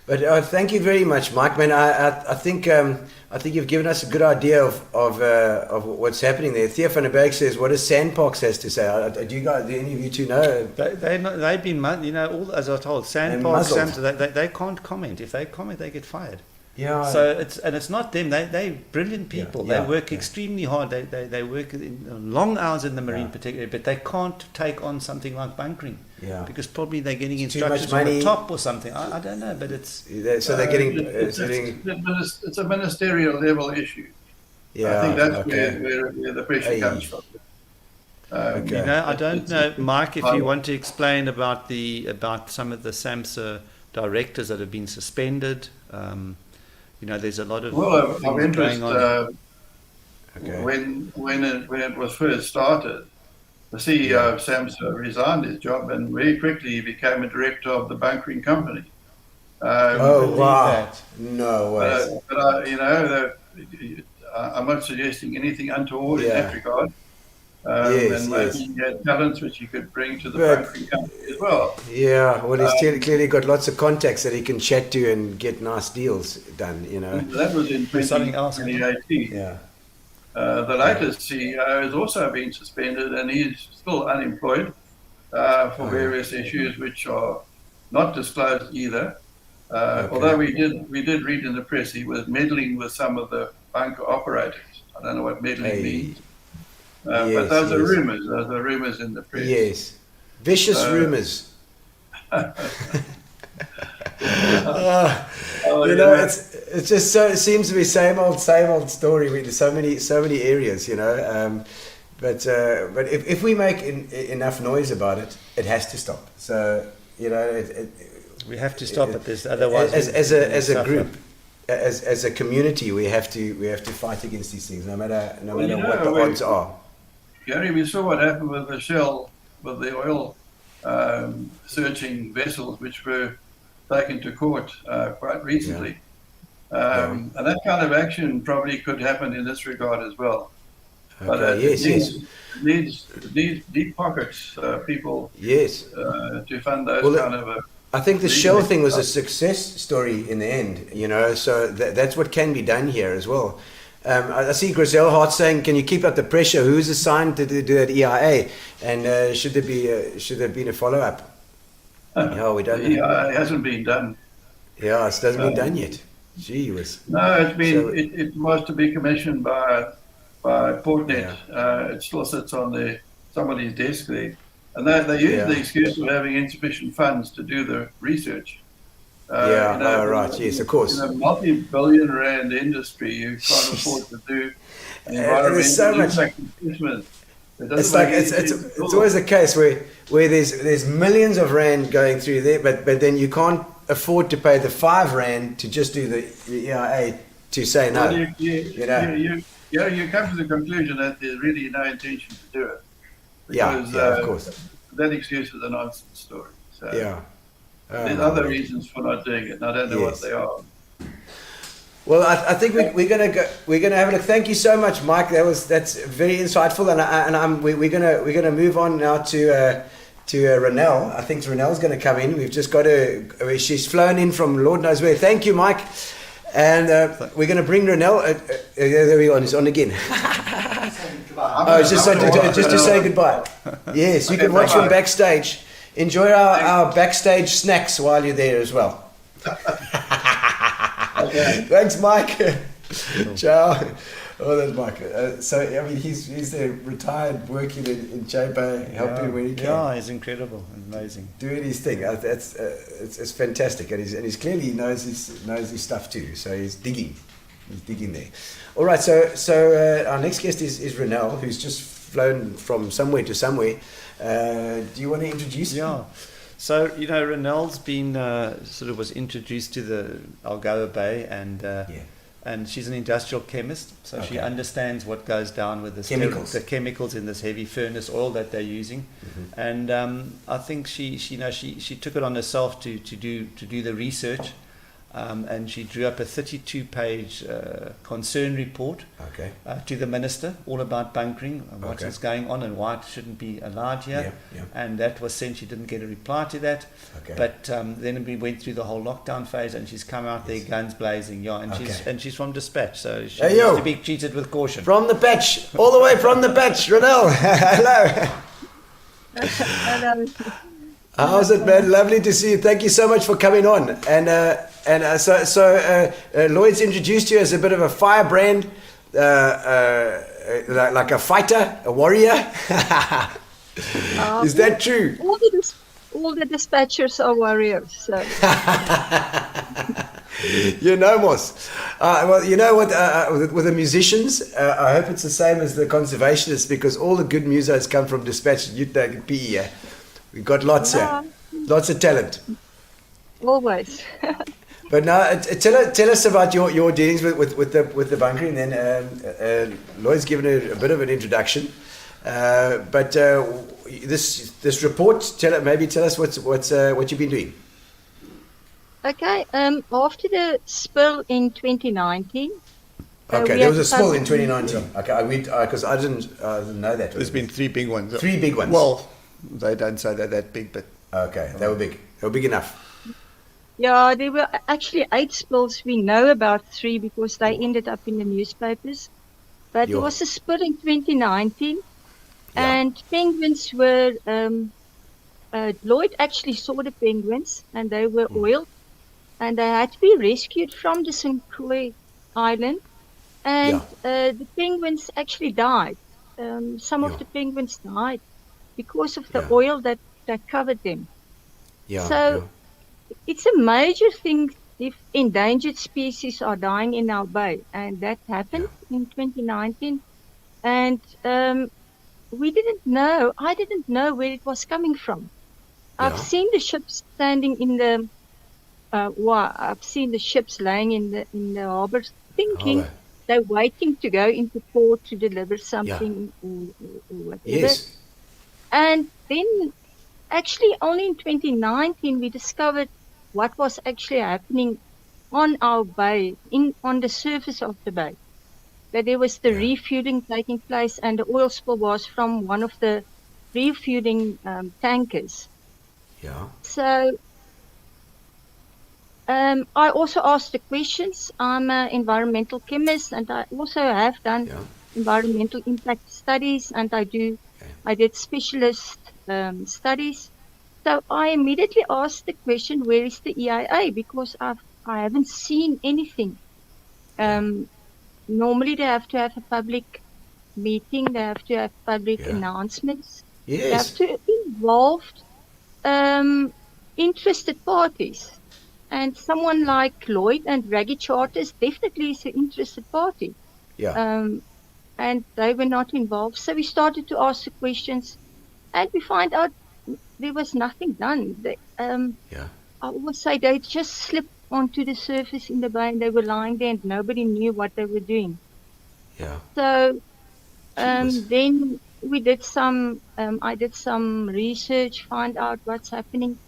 But thank you very much, Mike. Man, I think you've given us a good idea of what's happening there. Theo van der Berg says, "What does Sandparks has to say?" Do any of you two know? They've been, all as I was told, Sandparks, they can't comment. If they comment, they get fired. Yeah. So it's not them. They're brilliant people. They work extremely hard. They work in long hours in the marine, particularly, but they can't take on something like bunkering. Yeah. Because probably they're getting instructions from the top or something. I don't know, but it's so they're getting. It's a ministerial level issue. Yeah. I think that's where the pressure comes from. I don't know, Mike, if you want to explain about some of the SAMHSA directors that have been suspended. There's a lot of of interest. When it was first started, the CEO of SAMHSA resigned his job, and very quickly he became a director of the bunkering company. Wow! No way. But I'm not suggesting anything untoward in that regard. Maybe he had talents which he could bring to the bunkering company as well. Yeah, well, he's clearly got lots of contacts that he can chat to and get nice deals done, That was in 2018. Yeah. The latest CEO has also been suspended, and he's still unemployed for various issues which are not disclosed either. Although we did read in the press he was meddling with some of the bunker operators. I don't know what meddling means. But those are rumors. Those are rumors in the press. Yes. Vicious rumors. It's just it seems to be same old story with so many areas, but if we make enough noise about it, it has to stop. So we have to stop it. This otherwise, as a group, as a community, we have to fight against these things, no matter what the odds are. Gary, we saw what happened with the Shell, with the oil searching vessels, which were taken to court quite recently. And that kind of action probably could happen in this regard as well. But it needs deep pockets, people to fund those kind of... I think the Shell thing was a success story in the end, so that's what can be done here as well. I see Grizel Hart saying, "Can you keep up the pressure? Who's assigned to do that EIA? And should there have been a follow-up?" We don't know. EIA hasn't been done. Yeah, it hasn't been done yet. Gee whiz. No, it's been. So, it was to be commissioned by Portnet. It still sits on somebody's desk there, and they use the excuse of having insufficient funds to do the research. Right. Yes, of course. In a multi-billion rand industry, you can't afford to do an environmental impact assessment. It's always a case where there's millions of rand going through there, but then you can't afford to pay the 5 rand to just do the EIA to say no. Well, you come to the conclusion that there's really no intention to do it. Because, of course. That excuse is a nonsense story. So there's other reasons for not doing it, and I don't know what they are. Well, I think we're gonna have a look. Thank you so much, Mike. That's very insightful, and we're gonna move on now to Renelle. I think Renelle's gonna come in. We've just got she's flown in from Lord knows where. Thank you, Mike, and we're gonna bring Renelle. There we go. He's on again. Just to say goodbye. Yes, you can watch him backstage. Enjoy our backstage snacks while you're there as well. Okay. Thanks, Mike. Ciao. Oh, that's Mike. So, I mean, he's there retired, working in J-Bay, helping when he can. Yeah, he's incredible, amazing. Doing his thing. It's fantastic. And he's clearly knows his stuff too. So he's digging there. All right, so our next guest is Renelle, who's just flown from somewhere to somewhere. Do you want to introduce him? Yeah. So, Renelle's been was introduced to the Algoa Bay, and she's an industrial chemist, so she understands what goes down with the chemicals in this heavy furnace oil that they're using. Mm-hmm. And I think she took it on herself to do the research. And she drew up a 32-page concern report to the minister, all about bunkering, and what is going on and why it shouldn't be allowed here. And that was sent. She didn't get a reply to that. But then we went through the whole lockdown phase, and she's come out there guns blazing. And she's from Dispatch, so she needs to be treated with caution. From the patch, all the way from the patch, Renelle. Hello. How's it, man? Lovely to see you. Thank you so much for coming on. And so Lloyd's introduced you as a bit of a firebrand, like a fighter, a warrior. Is that true? All the dispatchers are warriors. So. Moss. Well, you know what? With the musicians, I hope it's the same as the conservationists, because all the good musos come from Dispatch. You take PE. We've got lots here, lots of talent. Always. But now, tell us about your dealings with the bunkering. Then Lloyd's given a bit of an introduction, but this report, tell us what you've been doing. Okay. After the spill in 2019. Okay, there was a spill in 2019. Okay, because I didn't know that. There's been 3 big ones. 3 big ones. Well, they don't say they're that big, but okay, they were big. They were big enough. Yeah, there were actually 8 spills. We know about 3 because they ended up in the newspapers. But there was a spill in 2019, and penguins were. Lloyd actually saw the penguins, and they were oiled, and they had to be rescued from the St. Croix Island, and the penguins actually died. Some of the penguins died because of the oil that covered them. It's a major thing if endangered species are dying in our bay, and that happened in 2019. And we didn't know. I didn't know where it was coming from. I've seen the ships standing in the. I've seen the ships laying in the harbour, thinking they're waiting to go into port to deliver something or whatever. Yes. And then, actually, only in 2019 we discovered what was actually happening on our bay, on the surface of the bay. That there was the refueling taking place, and the oil spill was from one of the refueling tankers. Yeah. So I also asked the questions. I'm an environmental chemist, and I also have done environmental impact studies, and I did specialist studies. So I immediately asked the question, where is the EIA? Because I haven't seen anything. Normally they have to have a public meeting, they have to have public announcements. Yes. They have to involve interested parties. And someone like Lloyd and Raggy Charters definitely is an interested party. Yeah. And they were not involved. So we started to ask the questions, and we find out there was nothing done. I always say they just slipped onto the surface in the bay, and they were lying there, and nobody knew what they were doing. Yeah. So then we did I did some research, find out what's happening,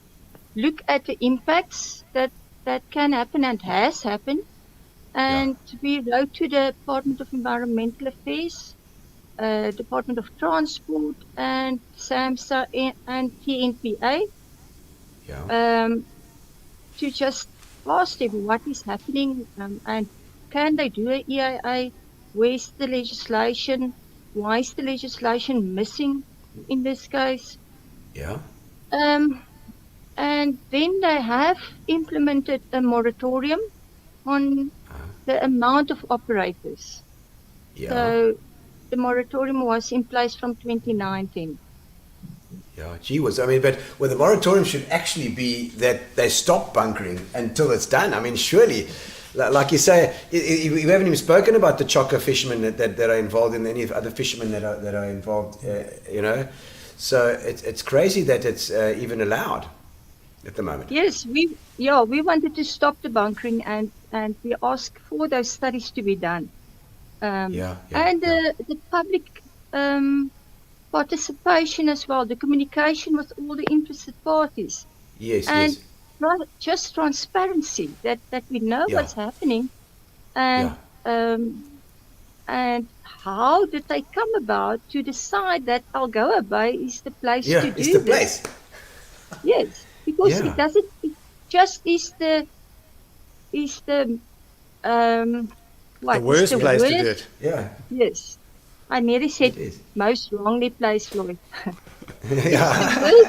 look at the impacts that can happen and has happened. And we wrote to the Department of Environmental Affairs, Department of Transport, and SAMHSA and TNPA to just ask them what is happening, and can they do an EIA? Where's the legislation? Why is the legislation missing in this case? Yeah. And then they have implemented a moratorium on the amount of operators. Yeah. So the moratorium was in place from 2019. Yeah, gee whiz. I mean, but well, the moratorium should actually be that they stop bunkering until it's done. I mean, surely, like you say, we haven't even spoken about the chocker fishermen that are involved in any other fishermen that are involved, you know. So it's crazy that it's even allowed at the moment. Yes, we wanted to stop the bunkering and we asked for those studies to be done. And the public participation as well, the communication with all the interested parties. Yes, and just transparency that we know what's happening, and how did they come about to decide that Algoa Bay is the place to do this? Yeah, it's the place. Yes, because it doesn't. It just is the what? The worst place to do it. Yeah. Yes. I nearly said most wrongly placed, Lloyd. Yeah.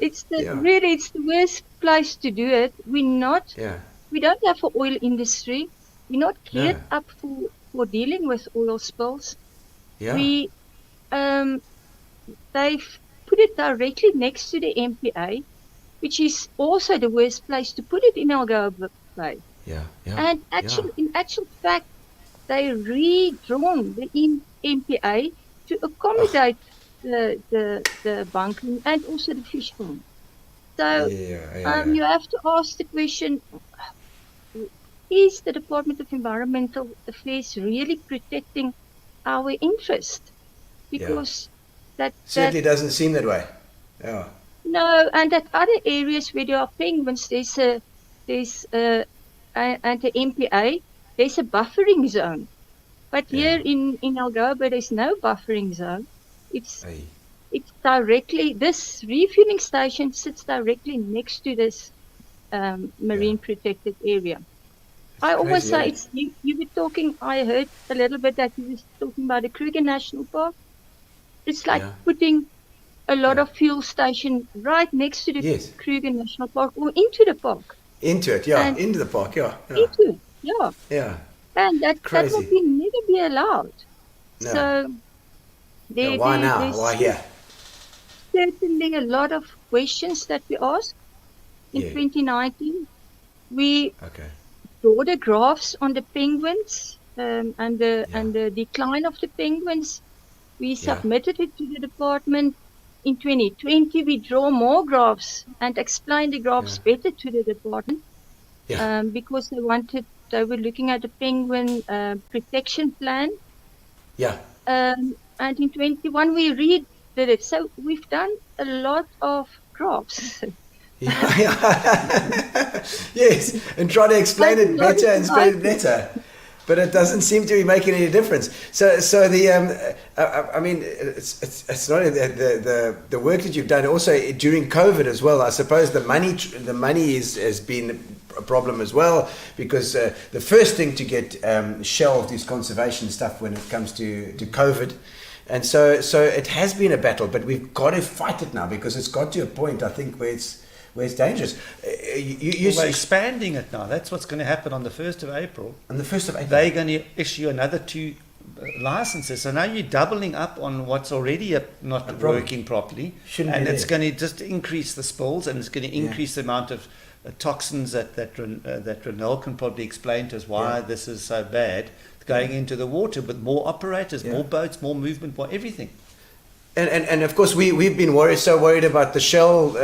It's the worst place to do it. We don't have an oil industry. We're not geared up for dealing with oil spills. Yeah. They've put it directly next to the MPA, which is also the worst place to put it in Algoa Bay. Yeah. And in actual fact, they redrawn the MPA to accommodate the bunkering and also the fish farm. So you have to ask the question, is the Department of Environmental Affairs really protecting our interest? Because that certainly doesn't seem that way. Yeah. No, and at other areas where there are penguins, there's and the MPA, there's a buffering zone. But here in Algoa Bay, there's no buffering zone. It's directly, this refueling station sits directly next to this marine protected area. I always say, you were talking, I heard a little bit that you were talking about the Kruger National Park. It's like putting a lot of fuel station right next to the Kruger National Park or into the park. Into it, into the park, Into it, Yeah. And that will never be allowed. No. So why now? Why here? Certainly a lot of questions that we asked. In 2019, we draw the graphs on the penguins and the decline of the penguins. We submitted it to the department. In 2020, we draw more graphs and explain the graphs better to the department because they were looking at the penguin protection plan. Yeah. And in 21, we redid it. So we've done a lot of graphs. Yes, and try to explain it better and explain it better. But it doesn't seem to be making any difference. So the I mean, it's not the work that you've done. Also during COVID as well. I suppose the money has been a problem as well, because the first thing to get shelved is conservation stuff when it comes to COVID, and so it has been a battle. But we've got to fight it now, because it's got to a point, I think, where it's dangerous. We're expanding it now. That's what's going to happen on the 1st of April. On the 1st of April. They're going to issue another 2 licenses. So now you're doubling up on what's already not working properly. And it's going to just increase the spills, and it's going to increase the amount of toxins that Renelle can probably explain to us why this is so bad, going into the water with more operators, more boats, more movement, more everything. And of course we've been worried about the shell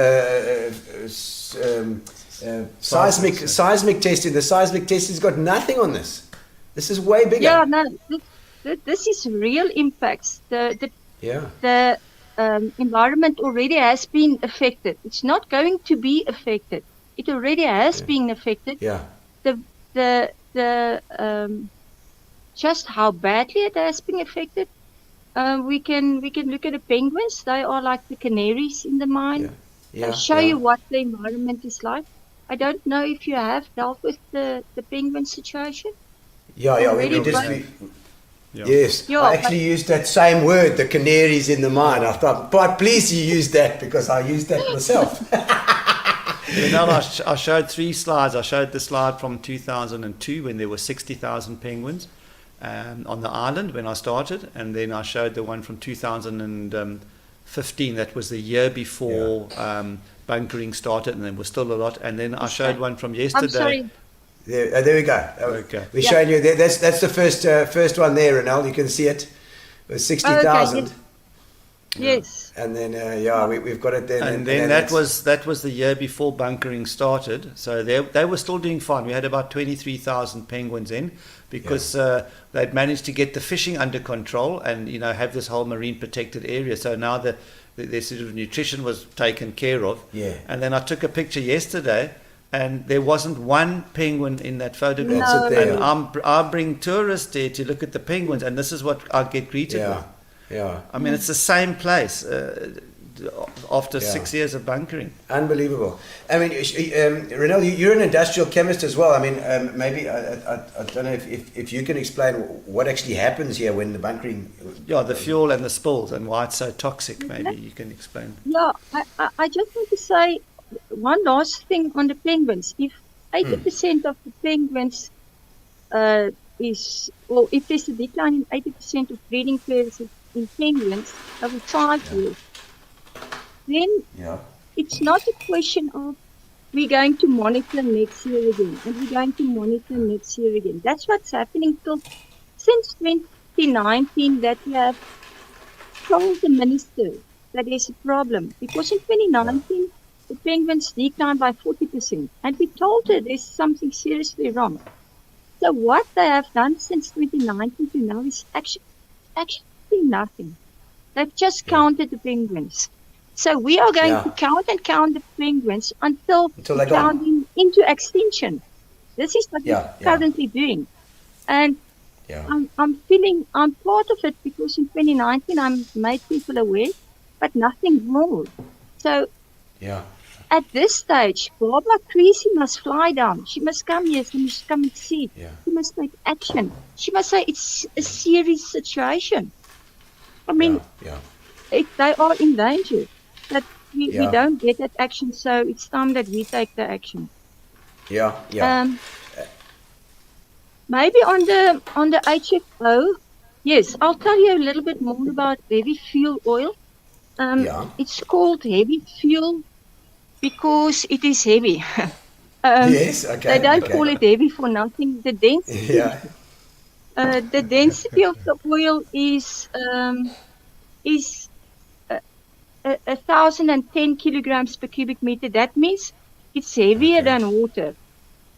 seismic testing. The seismic testing's got nothing on this. This is way bigger. Yeah, no, this is real impacts. The environment already has been affected. It's not going to be affected. It already has been affected. Yeah. The just how badly it has been affected. We can look at the penguins. They are like the canaries in the mine. They show you what the environment is like. I don't know if you have dealt with the penguin situation. Yeah, Yes, Yeah, I actually used that same word, the canaries in the mine. I thought, but please you use that because I used that myself. I showed 3 slides. I showed the slide from 2002 when there were 60,000 penguins on the island when I started, and then I showed the one from 2015. That was the year before bunkering started, and there was still a lot. And then I showed one from yesterday. I'm sorry. There we go. Okay. We're showing you. That's the first one there, Ronald. You can see it. It was 60,000. Okay, yes. And then we've got it there. And then that was the year before bunkering started. So they were still doing fine. We had about 23,000 penguins in because they'd managed to get the fishing under control and have this whole marine protected area. So now their sort of nutrition was taken care of. Yeah. And then I took a picture yesterday, and there wasn't one penguin in that photograph. No. And I bring tourists there to look at the penguins, and this is what I get greeted with. Yeah. I mean, it's the same place after 6 years of bunkering. Unbelievable. I mean, Renel, you're an industrial chemist as well. I mean, maybe, I don't know if you can explain what actually happens here when the bunkering... Yeah, the fuel and the spills and why it's so toxic. Maybe you can explain. Yeah, I just want to say one last thing on the penguins. If 80% of the penguins if there's a decline in 80% of breeding pairs in penguins over 5 years, then it's not a question of we're going to monitor next year again, and we're going to monitor next year again. That's what's happening since 2019 that we have told the minister that there's a problem. Because in 2019, the penguins declined by 40%, and we told her there's something seriously wrong. So what they have done since 2019 to now is actually nothing. They've just counted the penguins. So we are going to count the penguins until they're counting into extinction. This is what we're currently doing. And I'm part of it because in 2019 I made people aware, but nothing more. So at this stage, Barbara Creasy must fly down. She must come here. She must come and see. She must take action. She must say it's a serious situation. I mean, they are in danger. That we don't get that action, so it's time that we take the action. Maybe on the HFO, yes, I'll tell you a little bit more about heavy fuel oil. It's called heavy fuel because it is heavy. Yes, okay. They don't call it heavy for nothing. The density, the density of the oil is 1,010 kilograms per cubic meter. That means it's heavier than water.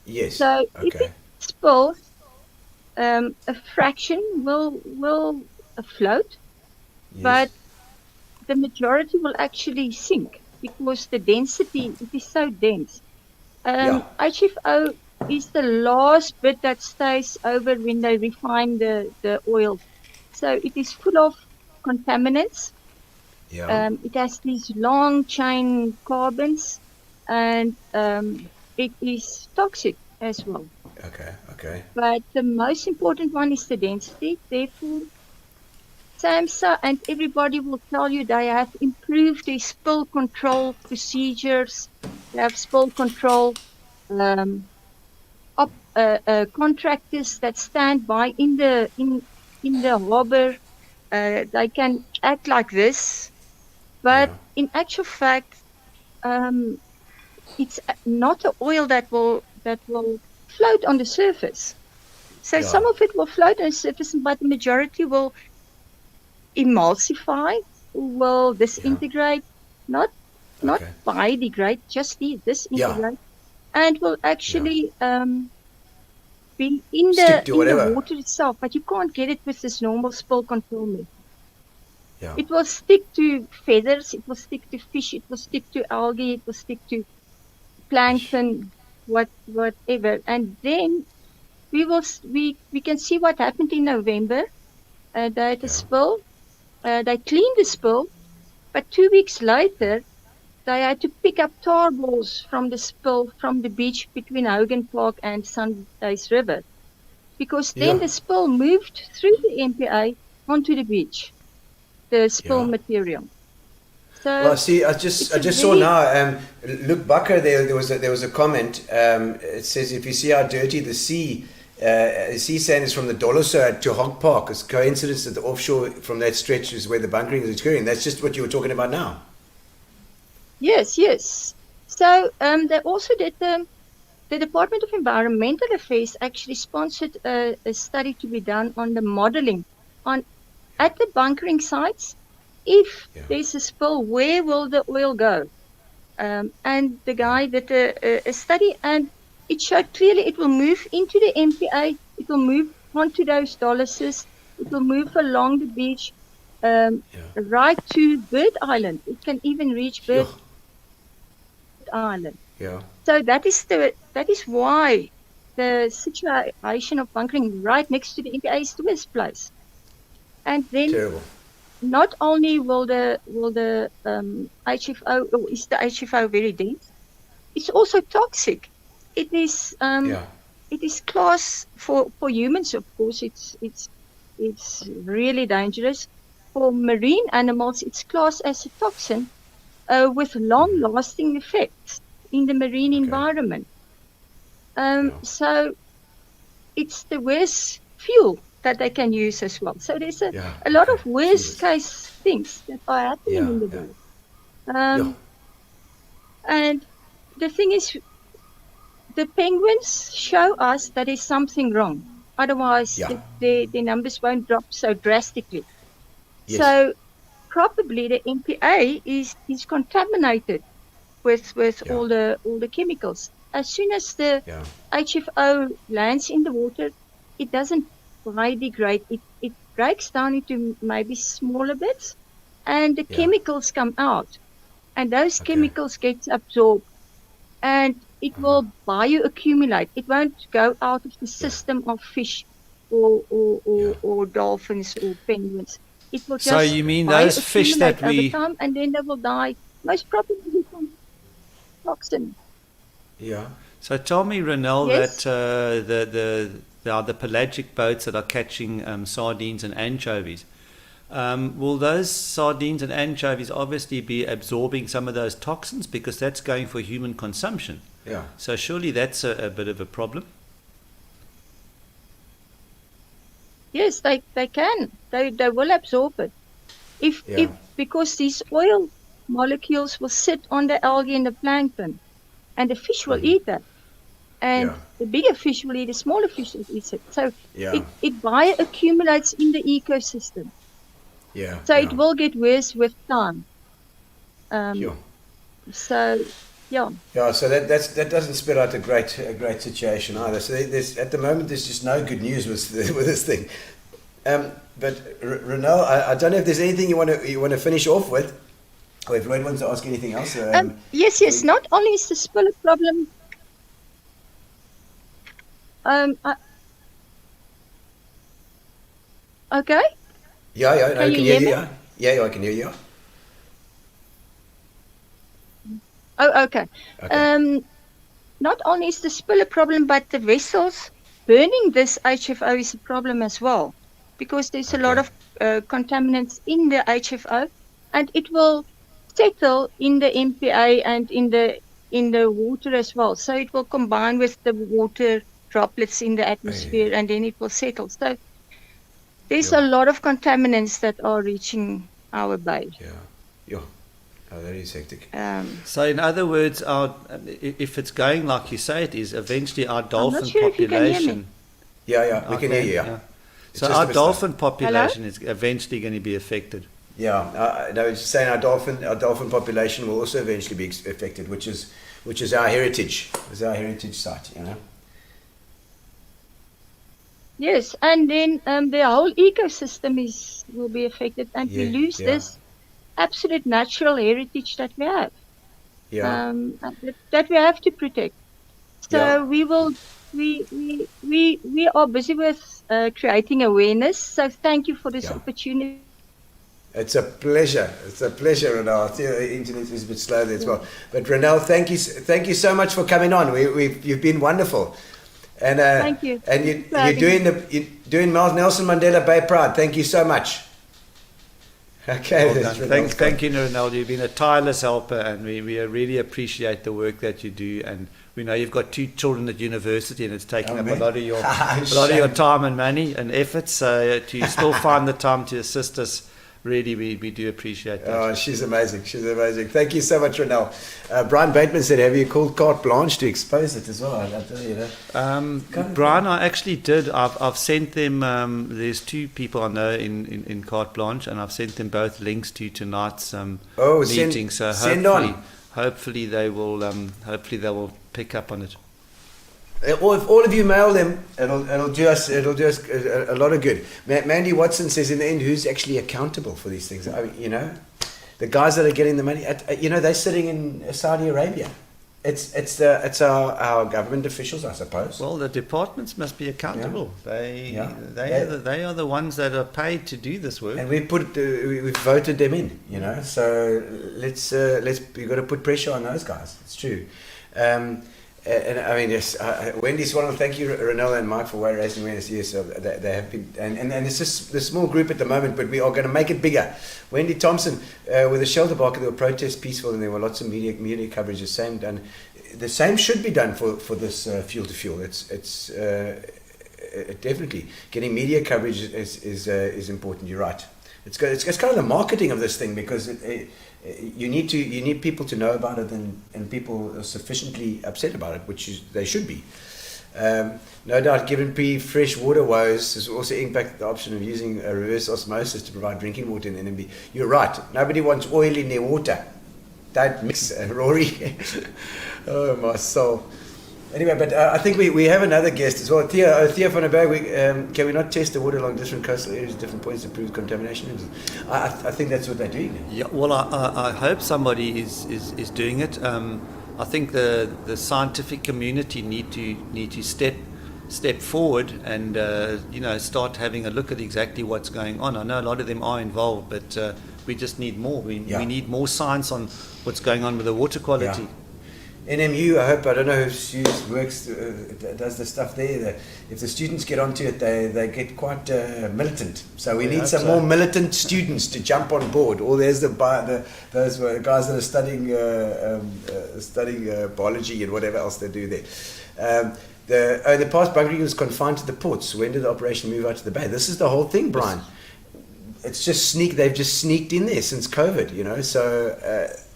Yes. So if it spills, a fraction will float, but the majority will actually sink because the density, it is so dense. HFO is the last bit that stays over when they refine the oil. So it is full of contaminants. It has these long chain carbons, and it is toxic as well. Okay. But the most important one is the density. Therefore, SAMHSA and everybody will tell you they have improved their spill control procedures. They have spill control contractors that stand by in the harbour. They can act like this, but in actual fact, it's not an oil that will float on the surface. So some of it will float on the surface, but the majority will emulsify, will disintegrate, not biodegrade, just disintegrate, and will actually be in the water itself. But you can't get it with this normal spill control method. It will stick to feathers, it will stick to fish, it will stick to algae, it will stick to plankton, whatever. And then we can see what happened in November. They had a spill. They cleaned the spill, but 2 weeks later, they had to pick up tar balls from the spill from the beach between Hogan Park and Sundays River. because then the spill moved through the MPA onto the beach, the spill material. So well, see, I just saw now. Luke Bucker, there was a comment. It says if you see how dirty the sea sand is from the Dolosa to Hog Park, it's coincidence that the offshore from that stretch is where the bunkering is occurring. That's just what you were talking about now. Yes. So they also did the Department of Environmental Affairs actually sponsored a study to be done on the modeling at the bunkering sites. If there's a spill, where will the oil go? And the guy did a study, and it showed clearly it will move into the MPA, it will move onto those doluses, it will move along the beach, right to Bird Island. It can even reach Bird Island. Yeah. So that is why the situation of bunkering right next to the MPA is the worst place. And then terrible. Not only will the HFO, or is the HFO very dense, it's also toxic. It is it is class for humans, of course. It's really dangerous. For marine animals, it's classed as a toxin with long-lasting effects in the marine environment. So it's the worst fuel that they can use as well. So there's a lot of worst case things that are happening in the world. And the thing is, the penguins show us that there's something wrong. Otherwise, the numbers won't drop so drastically. So probably the MPA is contaminated with all the chemicals. As soon as the HFO lands in the water, it doesn't biodegrade. It breaks down into maybe smaller bits, and the chemicals come out, and those chemicals get absorbed, and it will bioaccumulate. It won't go out of the system of fish or dolphins or penguins. It will just so you mean those fish that over we time, and then they will die, most probably from toxin. Yeah. So tell me, Ronel, that the pelagic boats that are catching sardines and anchovies, will those sardines and anchovies obviously be absorbing some of those toxins, because that's going for human consumption? Yeah. So surely that's a bit of a problem. Yes, they can. They will absorb it. If because these oil molecules will sit on the algae and the plankton, and the fish will eat that. And the bigger fish will eat the smaller fish that eats it. So it bioaccumulates in the ecosystem. So it will get worse with time. So so that doesn't spell out a great situation either. So there's at the moment there's just no good news with this thing. But Ronel, I don't know if there's anything you want to finish off with, or if Lloyd wants to ask anything else. Yes. Not only is the spill a problem. Okay. Yeah, I can hear you. Yeah, I can hear you. Oh, okay. Not only is the spill a problem, but the vessels burning this HFO is a problem as well, because there's a lot of contaminants in the HFO, and it will settle in the MPA and in the water as well. So it will combine with the water droplets in the atmosphere, and then it will settle. So there's a lot of contaminants that are reaching our bay. Oh, that is hectic. So in other words, if it's going like you say it is, eventually our dolphin sure population... we can hear you. So our dolphin population is eventually going to be affected. No, it's saying our dolphin population will also eventually be affected, which is our heritage. It's our heritage site, Yes, and then the whole ecosystem will be affected, and we lose this absolute natural heritage that we have. That we have to protect. So we are busy with creating awareness. So thank you for this opportunity. It's a pleasure. Ronel. I think the internet is a bit slow there as well. But Ronel, thank you so much for coming on. You've been wonderful. And Thank you. And you're doing Nelson Mandela Bay proud. Thank you so much. Okay, Well done. Thank you, Ronaldo. You've been a tireless helper, and we really appreciate the work that you do. And we know you've got 2 children at university, and it's taking up a lot of your time and money and effort. So to still find the time to assist us, really, we do appreciate that. Oh, she's amazing. She's amazing. Thank you so much, Ronel. Brian Bateman said, have you called carte blanche to expose it as well? I tell you that. Brian, I actually did. I've sent them, there's 2 people I know in carte blanche, and I've sent them both links to tonight's meeting. So hopefully they will pick up on it. Or if all of you mail them, it'll do us a lot of good. Mandy Watson says, in the end, who's actually accountable for these things? I mean, the guys that are getting the money, they're sitting in Saudi Arabia. It's our government officials, I suppose. Well, the departments must be accountable. Yeah. They are the ones that are paid to do this work. And we voted them in. So we've got to put pressure on those guys. It's true. And I mean, yes, Wendy Swanell, thank you, Ronella and Mike, for raising awareness. Yes, they have been, and it's just the small group at the moment, but we are going to make it bigger. Wendy Thompson, with the shelter barker, there were protests peaceful, and there were lots of media coverage. The same should be done for this fuel to fuel. It's definitely getting media coverage is important. You're right. It's kind of the marketing of this thing, because you need people to know about it, and people are sufficiently upset about it, which they should be. No doubt, given fresh water woes, this will also impact the option of using a reverse osmosis to provide drinking water in NMB. You're right. Nobody wants oil in their water. Don't mix, Rory. Oh, my soul. Anyway, but I think we have another guest as well. Theo van der Berg, can we not test the water along different coastal areas at different points to prove contamination? I think that's what they're doing. Yeah, well, I hope somebody is doing it. I think the scientific community need to step forward and start having a look at exactly what's going on. I know a lot of them are involved, but we just need more. We need more science on what's going on with the water quality. Yeah. NMU, I don't know who works, does the stuff there. If the students get onto it, they get quite militant. So we need some more militant students to jump on board. Or there's those guys that are studying biology and whatever else they do there. The past bunkering was confined to the ports. When did the operation move out to the bay? This is the whole thing, Brian. It's just they've just sneaked in there since COVID, So.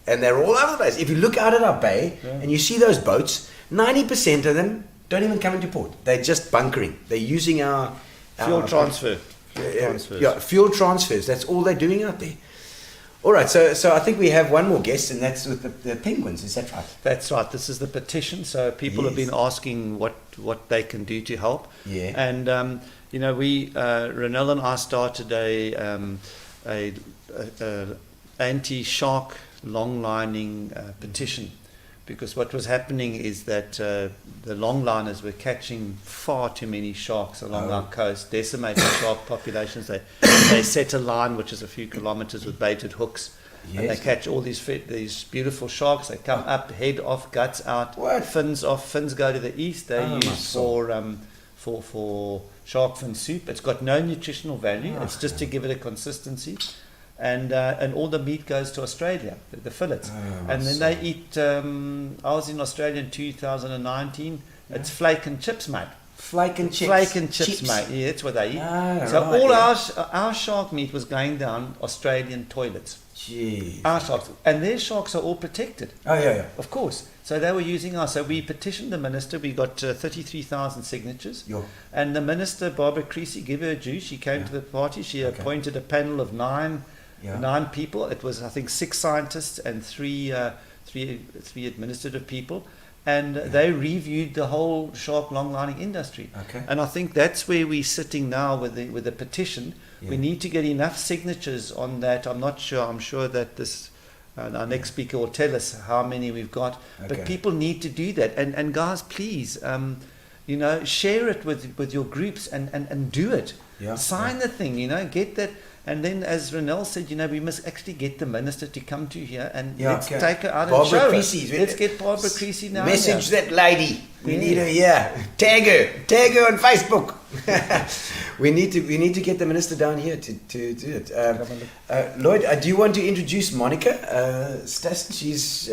And they're all over the place. If you look out at our bay and you see those boats, 90% of them don't even come into port. They're just bunkering. They're using our fuel transfer. Fuel transfers. That's all they're doing out there. All right, so I think we have one more guest, and that's with the penguins. Is that right? That's right. This is the petition. So people have been asking what they can do to help. Yeah. And we Ronel and I started a anti-shark long-lining petition, because what was happening is that the longliners were catching far too many sharks along our coast, decimating shark populations. They set a line which is a few kilometers with baited hooks, and they catch all these beautiful sharks. They come up, head off, guts out, fins off. Fins go to the east. They use for shark fin soup. It's got no nutritional value. It's just to give it a consistency. And all the meat goes to Australia, the fillets. And then they eat, I was in Australia in 2019, it's flake and chips, mate. Flake and chips? Flake and chips, mate. Yeah, that's what they eat. Our shark meat was going down Australian toilets. Jeez. Our sharks. And their sharks are all protected. Oh, yeah. Of course. So they were using ours. So we petitioned the minister. We got 33,000 signatures. And the minister, Barbara Creasy, give her a due. She came to the party. She appointed a panel of 9 people. It was, I think, 6 scientists and three administrative people, and they reviewed the whole shark longlining industry. And I think that's where we're sitting now with the petition. We need to get enough signatures on that. I'm not sure. I'm sure that this our next speaker will tell us how many we've got. But people need to do that. And guys, please, share it with your groups and do it. Sign the thing. Get that. And then, as Renelle said, we must actually get the minister to come to here and let's okay. take her out Barbara and show Creasy. her. Let's get Barbara Creasy now. Message that lady. We Yeah. need her here. Tag her on Facebook. we need to get the minister down here to do it. Lloyd, do you want to introduce Monica Stassen? She's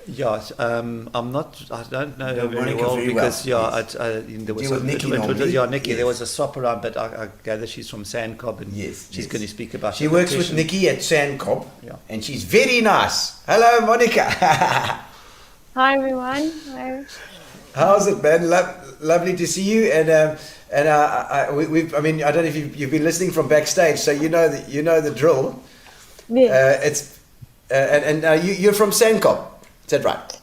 Yes, I'm not. I don't know her very Monica well very because well, there was Deal with Nikki normally. Nikki. Yes. There was a swap around, but I gather she's from Sandcob and Yes, she's yes. going to speak about. She the works with petition. Nikki at Sandcob, Yeah. and she's very nice. Hello, Monica. Hi everyone. Hi. How's it, man? Lovely to see you. And I mean, I don't know if you've been listening from backstage, so you know the drill. Yes. You're from Sandcob. Is that right?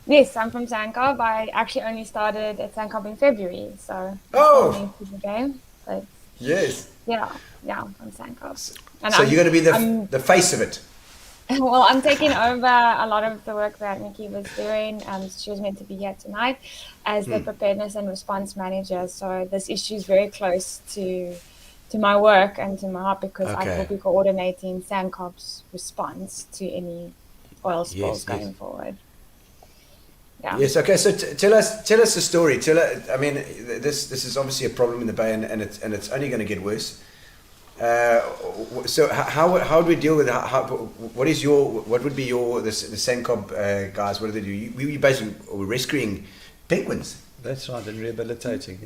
Yes, I'm from Sandcob. I actually only started at Sandcob in February, so Oh. it's the game. But Yes. yeah, I'm from Sandcob. And So you're going to be I'm- the face of it. well, I'm taking over a lot of the work that Nikki was doing. She was meant to be here tonight as the preparedness and response manager. So this issue is very close to my work and to my heart because I Okay. will be coordinating Sandcob's response to any oil spills going forward. Yeah. Yes. Okay. So tell us the story. I mean, this is obviously a problem in the bay, and it's only going to get worse. So how do we deal with it? What would be the Sandcob guys? What do they do? We basically were rescuing penguins. That's right, and rehabilitating.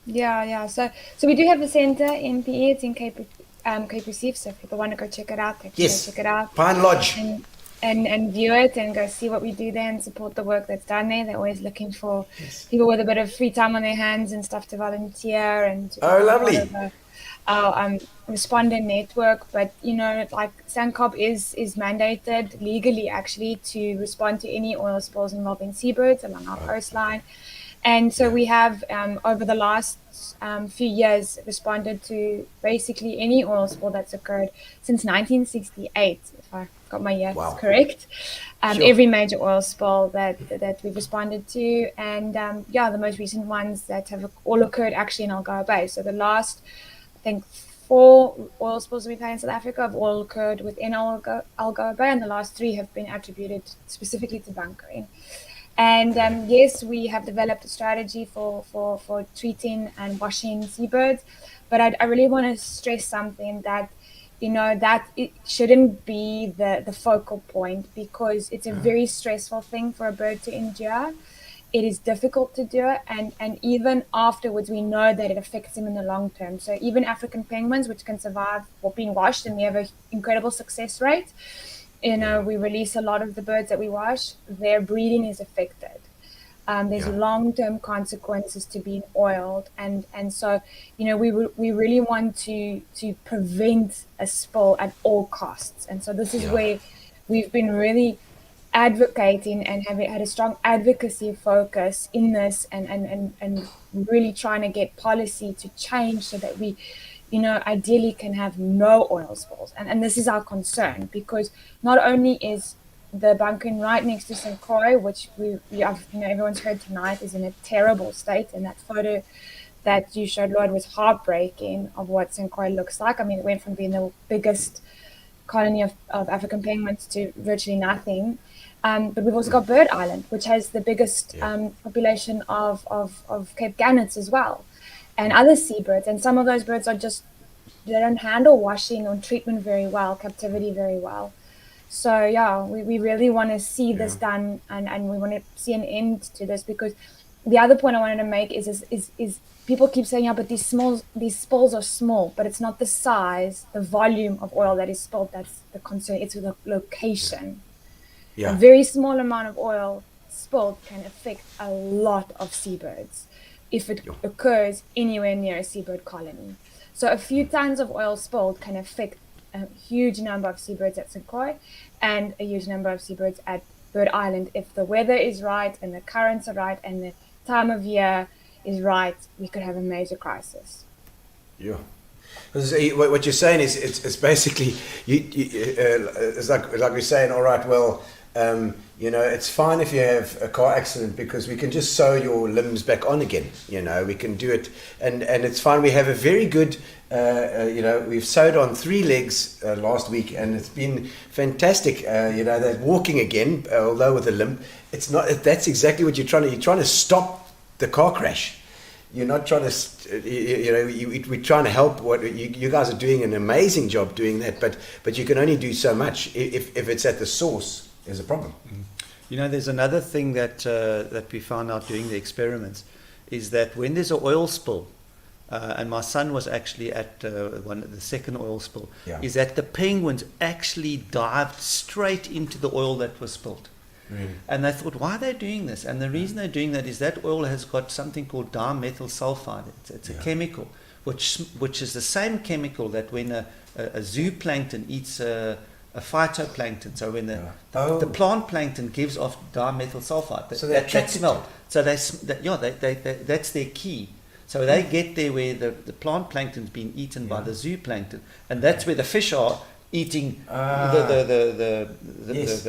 Yeah. So we do have a centre in PE. It's in Cape Recife. So if people want to go check it out, they can go check it out. Pine Lodge. And view it and go see what we do there and support the work that's done there. They're always looking for people with a bit of free time on their hands and stuff to volunteer and to lovely. Our respondent network. But like Sandcob is mandated legally actually to respond to any oil spills involving seabirds along our coastline. And so we have over the last few years responded to basically any oil spill that's occurred since 1968, if I got my years correct. Every major oil spill that we've responded to, and the most recent ones that have all occurred actually in Algoa Bay. So the last, I think, 4 oil spills we've had in South Africa have all occurred within Algoa Bay, and the last 3 have been attributed specifically to bunkering. And yes, we have developed a strategy for treating and washing seabirds, but I really want to stress something that that it shouldn't be the focal point, because it's a very stressful thing for a bird to endure. It is difficult to do it, and even afterwards we know that it affects them in the long term. So even African penguins, which can survive being washed, and we have an incredible success rate. We release a lot of the birds that we wash, their breeding is affected. There's long-term consequences to being oiled, and so we really want to prevent a spill at all costs. And so this is where we've been really advocating and have had a strong advocacy focus in this, and really trying to get policy to change so that we ideally can have no oil spills. And this is our concern, because not only is the bunkering right next to St. Croix, which everyone's heard tonight, is in a terrible state, and that photo that you showed, Lloyd, was heartbreaking of what St. Croix looks like. I mean, it went from being the biggest colony of African penguins to virtually nothing. But we've also got Bird Island, which has the biggest population of Cape Gannets as well, and other seabirds. And some of those birds they don't handle washing or treatment very well, captivity very well. So we really want to see this done, and we want to see an end to this, because the other point I wanted to make is people keep saying, but these spills are small, but it's not the size, the volume of oil that is spilled that's the concern. It's the location. A very small amount of oil spilled can affect a lot of seabirds if it occurs anywhere near a seabird colony. So a few tons of oil spilled can affect a huge number of seabirds at St. Croix and a huge number of seabirds at Bird Island. If the weather is right and the currents are right and the time of year is right, we could have a major crisis. Yeah. What you're saying is it's basically it's like we're saying, all right, well, It's fine if you have a car accident because we can just sew your limbs back on again. We can do it, and it's fine. We have a very good, we've sewed on 3 legs last week, and it's been fantastic. They're walking again, although with a limp. It's not. That's exactly what you're trying to stop the car crash. You're not trying to, we're trying to help. What you guys are doing an amazing job doing that, but you can only do so much if it's at the source. There's a problem. There's another thing that we found out doing the experiments is that when there's an oil spill, and my son was actually at the second oil spill, is that the penguins actually dived straight into the oil that was spilled. Really? And they thought, why are they doing this? And the reason they're doing that is that oil has got something called dimethyl sulfide. It's a chemical, which is the same chemical that when a zooplankton eats a phytoplankton, so when the plant plankton gives off dimethyl sulfide, so that smell. So that's their key. So they get there where the plant plankton's been eaten by the zooplankton, and that's where the fish are eating the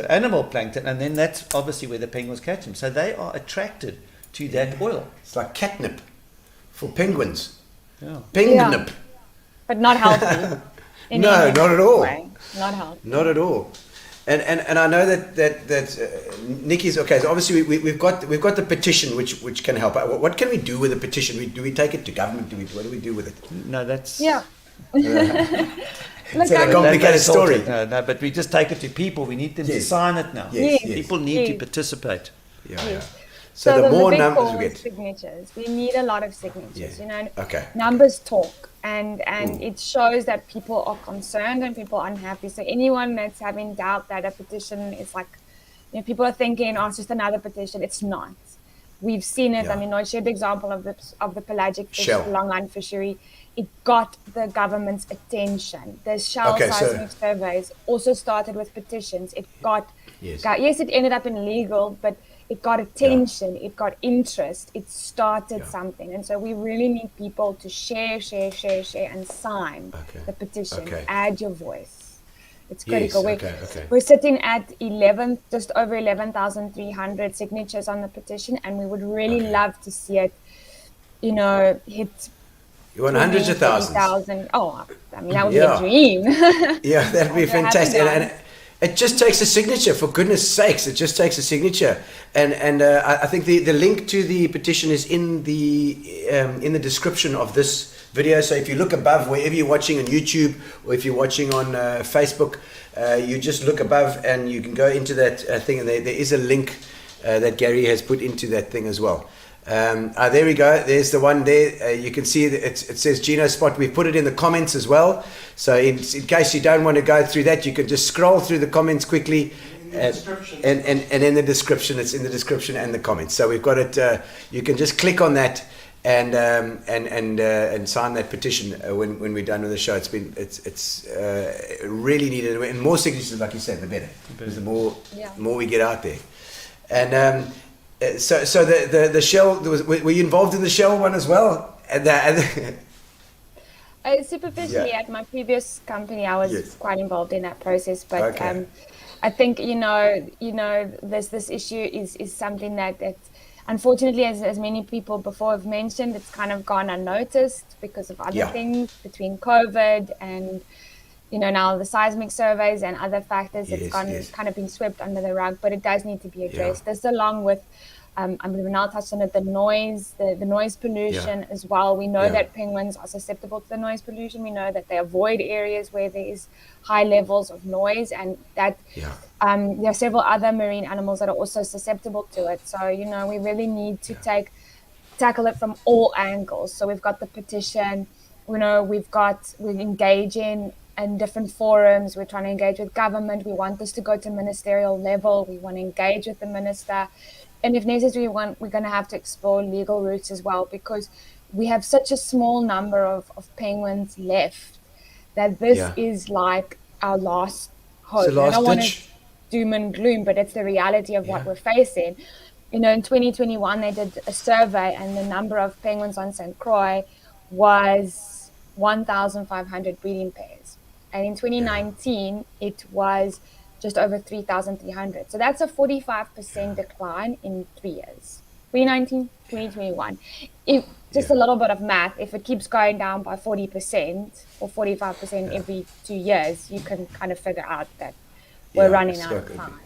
animal plankton, and then that's obviously where the penguins catch them. So they are attracted to that oil. It's like catnip for penguins. Yeah. Penguinip. But not healthy. No, not at all. Way. Not healthy. Not at all. And I know that Nikki's okay. So obviously we've got the petition which can help. What can we do with the petition? Do we take it to government? What do we do with it? No, that's It's a complicated story. No, but we just take it to people. We need them to sign it now. Yes. People need to participate. So the more big numbers call we is get, signatures. We need a lot of signatures. Okay. Numbers talk, and it shows that people are concerned and people are unhappy. So anyone that's having doubt that a petition is like, people are thinking, oh, it's just another petition. It's not. We've seen it. I mean, I shared the example of the pelagic fish, the longline fishery. It got the government's attention. The shell seismic surveys also started with petitions. It got, yes, it ended up in legal, but it got attention, it got interest, it started something. And so we really need people to share, and sign the petition. Add your voice. It's critical. We're sitting at just over 11,300 signatures on the petition, and we would really love to see it, hit. You want hundreds of thousands. Oh, I mean, that would be a dream. Yeah, that'd be fantastic. And it just takes a signature, for goodness sakes. It just takes a signature. And I think the link to the petition is in the description of this video. So if you look above, wherever you're watching on YouTube, or if you're watching on Facebook, you just look above and you can go into that thing, and there is a link that Gary has put into that thing as well. There we go. There's the one there. You can see that it says Gino Spot. We've put it in the comments as well. So in case you don't want to go through that, you can just scroll through the comments quickly. And in the description, it's in the description and the comments. So we've got it. You can just click on that and sign that petition when we're done with the show. It's really needed, and more signatures, like you said, the better. Because the more we get out there. And so the shell, were you involved in the shell one as well? Superficially, at my previous company, I was quite involved in that process. But I think this issue is something that unfortunately, as many people before have mentioned, it's kind of gone unnoticed because of other things between COVID and now the seismic surveys and other factors. It's kind of been swept under the rug, but it does need to be addressed. This, along with we've now touched on it, the noise pollution as well. We know that penguins are susceptible to the noise pollution. We know that they avoid areas where there is high levels of noise, and that there are several other marine animals that are also susceptible to it. So we really need to tackle it from all angles. So we've got the petition. We're engaging in different forums. We're trying to engage with government. We want this to go to ministerial level. We want to engage with the minister. And if necessary, we're going to have to explore legal routes as well, because we have such a small number of penguins left that this is like our last hope. I don't want to doom and gloom, but it's the reality of what we're facing. In 2021, they did a survey, and the number of penguins on St. Croix was 1,500 breeding pairs. And in 2019, it was just over 3,300. So that's a 45% decline in 3 years. 2019, 2021. If just a little bit of math, if it keeps going down by 40% or 45% every 2 years, you can kind of figure out that we're running out of time.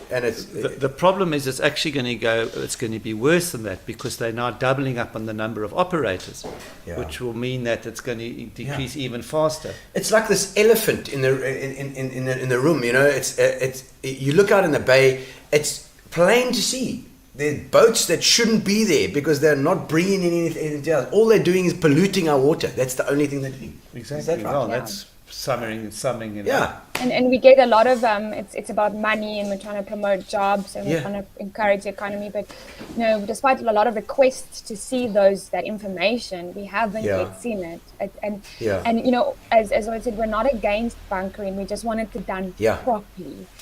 And it's the problem is it's actually going to be worse than that, because they're now doubling up on the number of operators, which will mean that it's going to decrease even faster. It's like this elephant in the room, you know. It's you look out in the bay, it's plain to see. There's boats that shouldn't be there because they're not bringing in anything else. All they're doing is polluting our water. That's the only thing they're doing. Exactly. Is that right? Well, that's summing it up. And we get a lot of it's about money, and we're trying to promote jobs, and we're trying to encourage the economy. But you know, despite a lot of requests to see that information, we haven't yet seen it. And you know, as I said, we're not against bunkering. We just want it done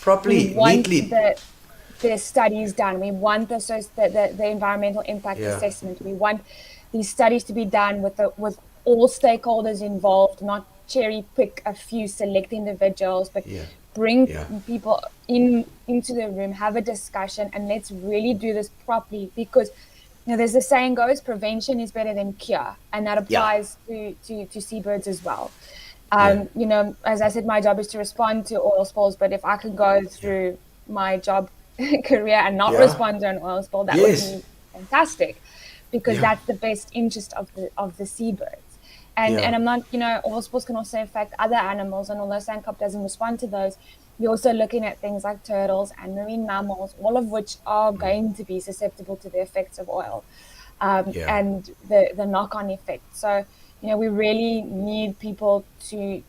properly, neatly. The studies done. We want the environmental impact assessment. We want these studies to be done with all stakeholders involved, not cherry pick a few select individuals, but bring people into the room, have a discussion, and let's really do this properly. Because you know, there's the saying goes, prevention is better than cure, and that applies to seabirds as well. You know, as I said, my job is to respond to oil spills, but if I could go through my job career and not respond to an oil spill, that would be fantastic, because that's the best interest of the seabirds. And I'm not, you know, oil spills can also affect other animals, and although Sandkop doesn't respond to those, we're also looking at things like turtles and marine mammals, all of which are going to be susceptible to the effects of oil and the knock-on effect. So, you know, we really need people to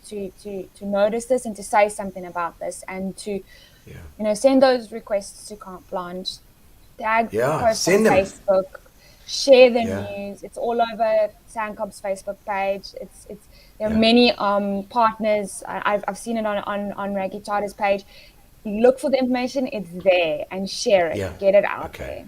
notice this and to say something about this, and to you know, send those requests to Carte Blanche, tag post on Facebook, share the news. It's all over Sandkop's Facebook page. There are many partners. I've seen it on Raggy Charters page. Look for the information. It's there, and share it. Get it out there.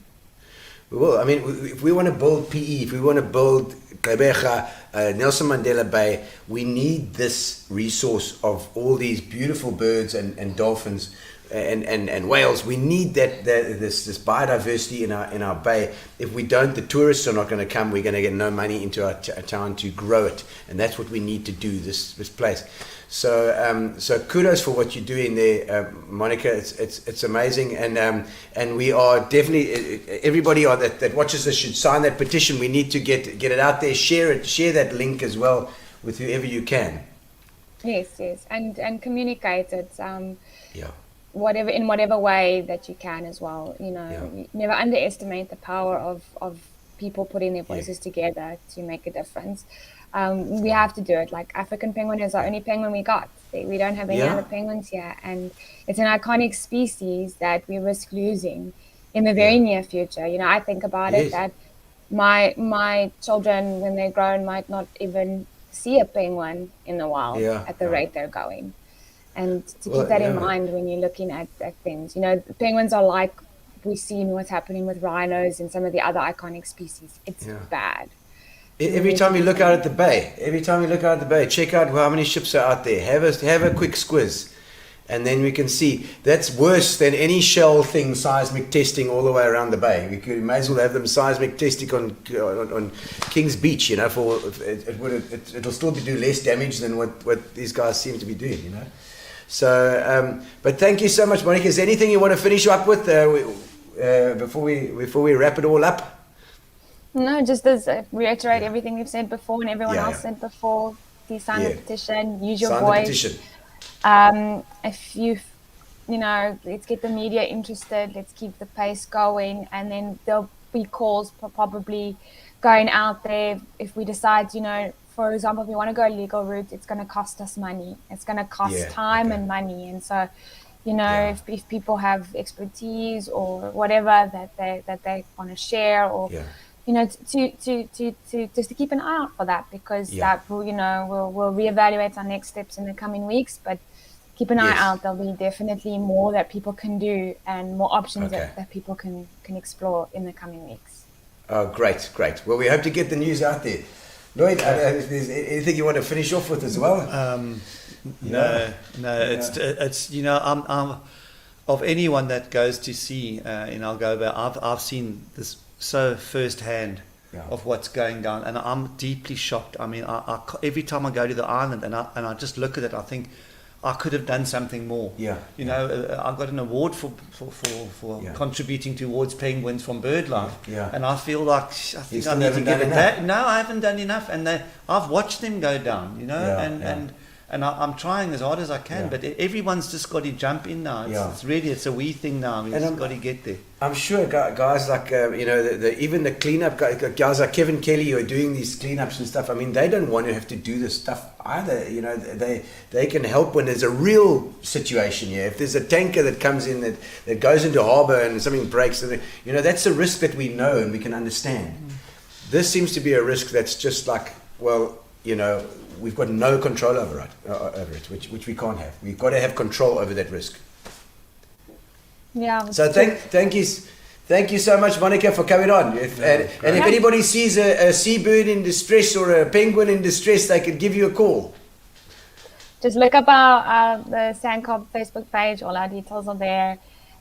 Well, I mean, if we want to build PE, if we want to build Gqeberha, Nelson Mandela Bay, we need this resource of all these beautiful birds and dolphins and whales. We need this biodiversity in our bay. If we don't, the tourists are not going to come. We're going to get no money into our town to grow it, and that's what we need to do. This place. So kudos for what you're doing there, Monica. It's amazing, and we are definitely, everybody that watches this should sign that petition. We need to get it out there. Share that link as well with whoever you can. Yes, and communicate it. Whatever way that you can as well. You know, you never underestimate the power of people putting their voices together to make a difference. We have to do it. Like, African penguin is our only penguin we got. We don't have any other penguins here, and it's an iconic species that we risk losing in the very near future. You know, I think about it that my children, when they're grown, might not even see a penguin in the wild at the rate they're going. And to keep that in mind when you're looking at things. You know, penguins are like, we've seen what's happening with rhinos and some of the other iconic species. It's bad. Every time you look out at the bay, check out how many ships are out there. Have a quick squiz, and then we can see that's worse than any shell thing seismic testing all the way around the bay. We may as well have them seismic testing on King's Beach. You know, it'll still do less damage than what these guys seem to be doing. You know. So, but thank you so much, Monica. Is there anything you want to finish up with before we wrap it all up? No, just as reiterate everything we've said before and everyone else said before. Please sign the petition. Use your voice. If you know, let's get the media interested. Let's keep the pace going, and then there'll be calls probably going out there if we decide, you know. For example, if we want to go a legal route, it's going to cost us money. It's going to cost time and money. And so, you know, if people have expertise or whatever that they want to share, or you know, to just to keep an eye out for that, because that will, you know, we'll reevaluate our next steps in the coming weeks. But keep an eye out. There'll be definitely more that people can do, and more options that people can explore in the coming weeks. Oh, great. Well, we hope to get the news out there. Lloyd, is there anything you want to finish off with as well? No. It's you know, of anyone that goes to sea in Algoa Bay, I've seen this so firsthand of what's going down, and I'm deeply shocked. I mean, I every time I go to the island and I just look at it, I think I could have done something more. You know, I got an award for contributing towards penguins from BirdLife, and I feel like I think I need to give it back. No, I haven't done enough, and I've watched them go down. You know, and I'm trying as hard as I can, but everyone's just got to jump in now. It's a wee thing now. We've just got to get there. I'm sure guys like, you know, even the cleanup guys like Kevin Kelly who are doing these cleanups and stuff, I mean, they don't want to have to do this stuff either. You know, they can help when there's a real situation here. If there's a tanker that comes in that goes into harbour and something breaks, you know, that's a risk that we know and we can understand. This seems to be a risk that's just like, well, you know, we've got no control over it, which we can't have. We've got to have control over that risk. Yeah. So thank you so much, Monica, for coming on. If anybody sees a seabird in distress or a penguin in distress, they can give you a call. Just look up the Sandcob Facebook page. All our details are there,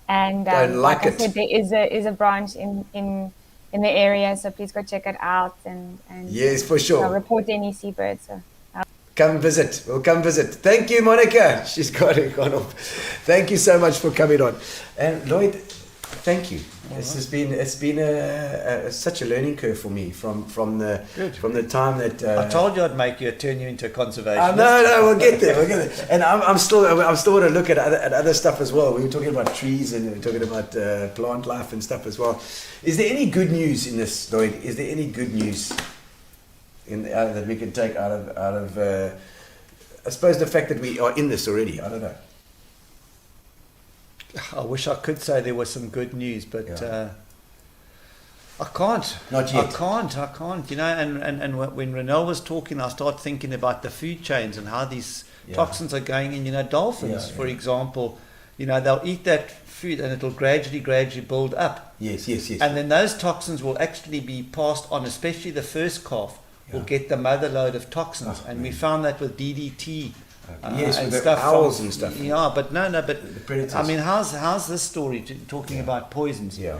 and like I said, there is a branch in the area, so please go check it out and yes, for sure. Report any seabirds. So. Come visit. We'll come visit. Thank you, Monica. She's gone off. Thank you so much for coming on. And Lloyd, thank you. It's been such a learning curve for me from the time that I told you I'd turn you into a conservationist. No, we'll get there. And I'm still want to look at other stuff as well. We were talking about trees and we were talking about plant life and stuff as well. Is there any good news in this, Lloyd? Is there any good news that we can take out of I suppose the fact that we are in this already? I don't know. I wish I could say there was some good news, but I can't. Not yet. I can't. You know, and when Renelle was talking, I started thinking about the food chains and how these toxins are going in. You know, dolphins, for example, you know, they'll eat that food and it'll gradually build up. Yes. And then those toxins will actually be passed on, especially the first calf will get the mother load of toxins. And we found that with DDT. Yes, and with stuff the owls and stuff. Yeah, but but the predators. I mean, how's this story talking about poisons? Yeah.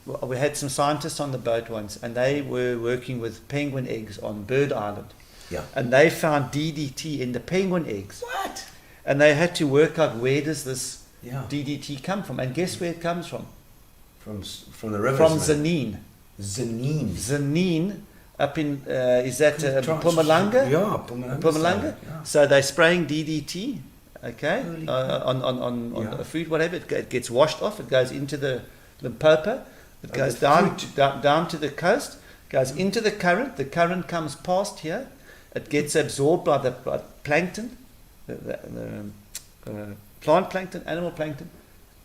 We had some scientists on the boat once, and they were working with penguin eggs on Bird Island. Yeah. And they found DDT in the penguin eggs. What? And they had to work out where does this DDT come from, and guess where it comes from? From the river. From Zanine. Zanine. Up in is that Mpumalanga? Yeah, Mpumalanga. Yeah. So they're spraying DDT, okay, on the food, whatever. It gets washed off. It goes into the Limpopo. It goes down to the coast. Goes into the current. The current comes past here. It gets absorbed by the plankton, the plant plankton, animal plankton,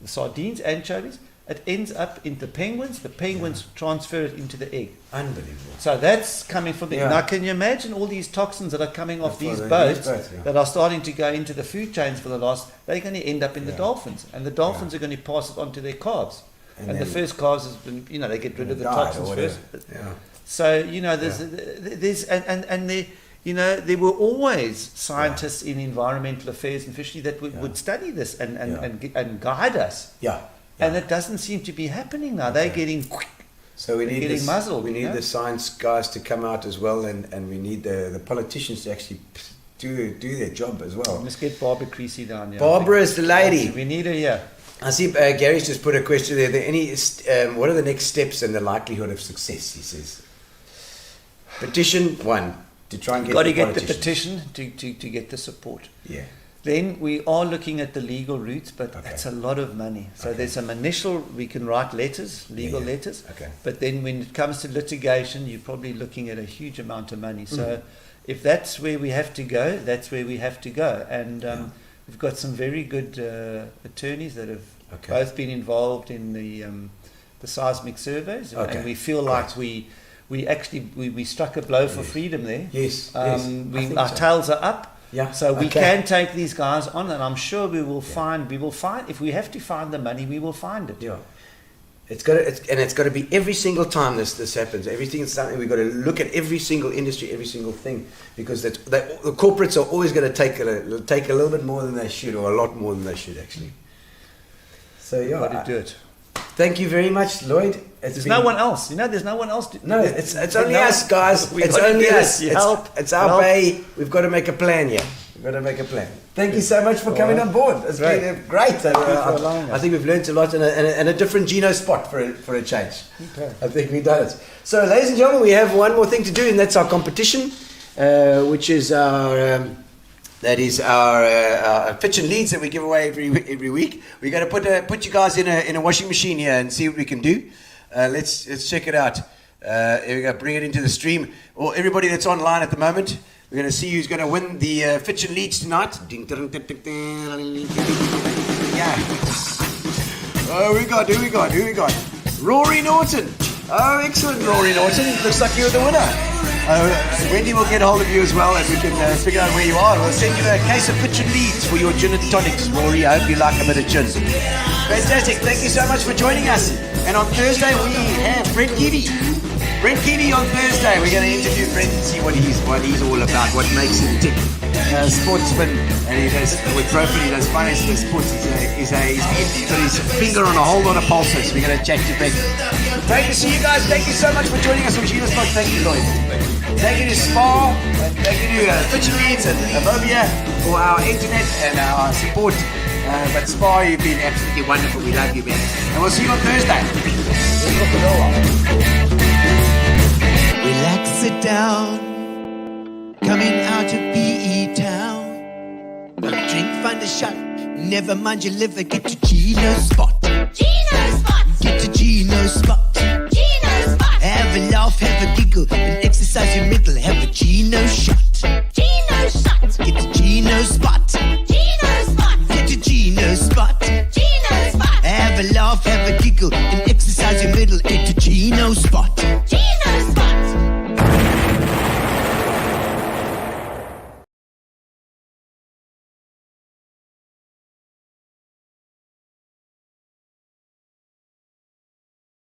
the sardines, anchovies. It ends up in the penguins. The penguins transfer it into the egg. Unbelievable. So that's coming from the... Now, can you imagine all these toxins that are coming off these boats that are starting to go into the food chains for the last... They're going to end up in the dolphins. And the dolphins are going to pass it on to their calves. And the first calves, has been, you know, they get rid of the toxins first. So, you know, there's and there... You know, there were always scientists in environmental affairs and fishery that would study this and guide us. And it doesn't seem to be happening now. They're getting muzzled. We need the science guys to come out as well, and we need the politicians to actually do their job as well. Let's get Barbara Creasy down here. Barbara is the lady. We need her here. I see Gary's just put a question there. Are there any? What are the next steps and the likelihood of success? He says. Petition 1 to try and get. Got to get the petition to get the support. Yeah. Then we are looking at the legal routes, but that's a lot of money. So there's some initial, we can write letters, legal letters. Okay. But then when it comes to litigation, you're probably looking at a huge amount of money. So if that's where we have to go, that's where we have to go. And we've got some very good attorneys that have both been involved in the seismic surveys. And we feel like we struck a blow for freedom there. Yes. Our tails are up. Yeah. So we can take these guys on, and I'm sure we will find. If we have to find the money, we will find it. Yeah. It's got to be every single time this happens. Everything is something we've got to look at every single industry, every single thing, because the corporates are always going to take a little bit more than they should, or a lot more than they should actually. So yeah, got to do it. Thank you very much, Lloyd. There's no one else. There's no one else. No, it's only us, guys. It's only us. It's our bay. We've got to make a plan here. We've got to make a plan. Thank you so much for coming on board. It's been great. I think we've learned a lot and a different Gino spot for a change. Okay. I think we've done it. So, ladies and gentlemen, we have one more thing to do, and that's our competition, which is our Petition leads that we give away every week. We're going to put you guys in a washing machine here and see what we can do. Let's check it out. Here we go. Bring it into the stream. Or everybody that's online at the moment, we're going to see who's going to win the Petition leads tonight. Yeah. Who we got? Rory Norton. Oh, excellent, Rory Norton. Looks like you're the winner. Wendy will get hold of you as well, and we can figure out where you are. We'll send you a case of Petition leads for your gin and tonics, Rory. I hope you like a bit of gin. Fantastic. Thank you so much for joining us. And on Thursday, we have Brent Keevy. Brent Keevy on Thursday. We're going to interview Brent and see what he's all about, what makes him tick. Sportsman, and he does, with Profit, he does finance in sports. He's got his finger on a whole lot of pulses. We're going to chat to Brent. Great to see you guys. Thank you so much for joining us on Gino Spot. Thank you, Lloyd. Thank you to Spa, and thank you to Petition leads and Amobia for our internet and our support. But Spa, you've been absolutely wonderful. We love you, man. And we'll see you on Thursday. Relax, sit down. Coming out of PE town. Don't drink, find a shot. Never mind your liver. Get to Gino Spot. Gino Spot. Get to Gino Spot. Gino Spot. Have a laugh, have a giggle, and exercise your middle. Have a Gino shot.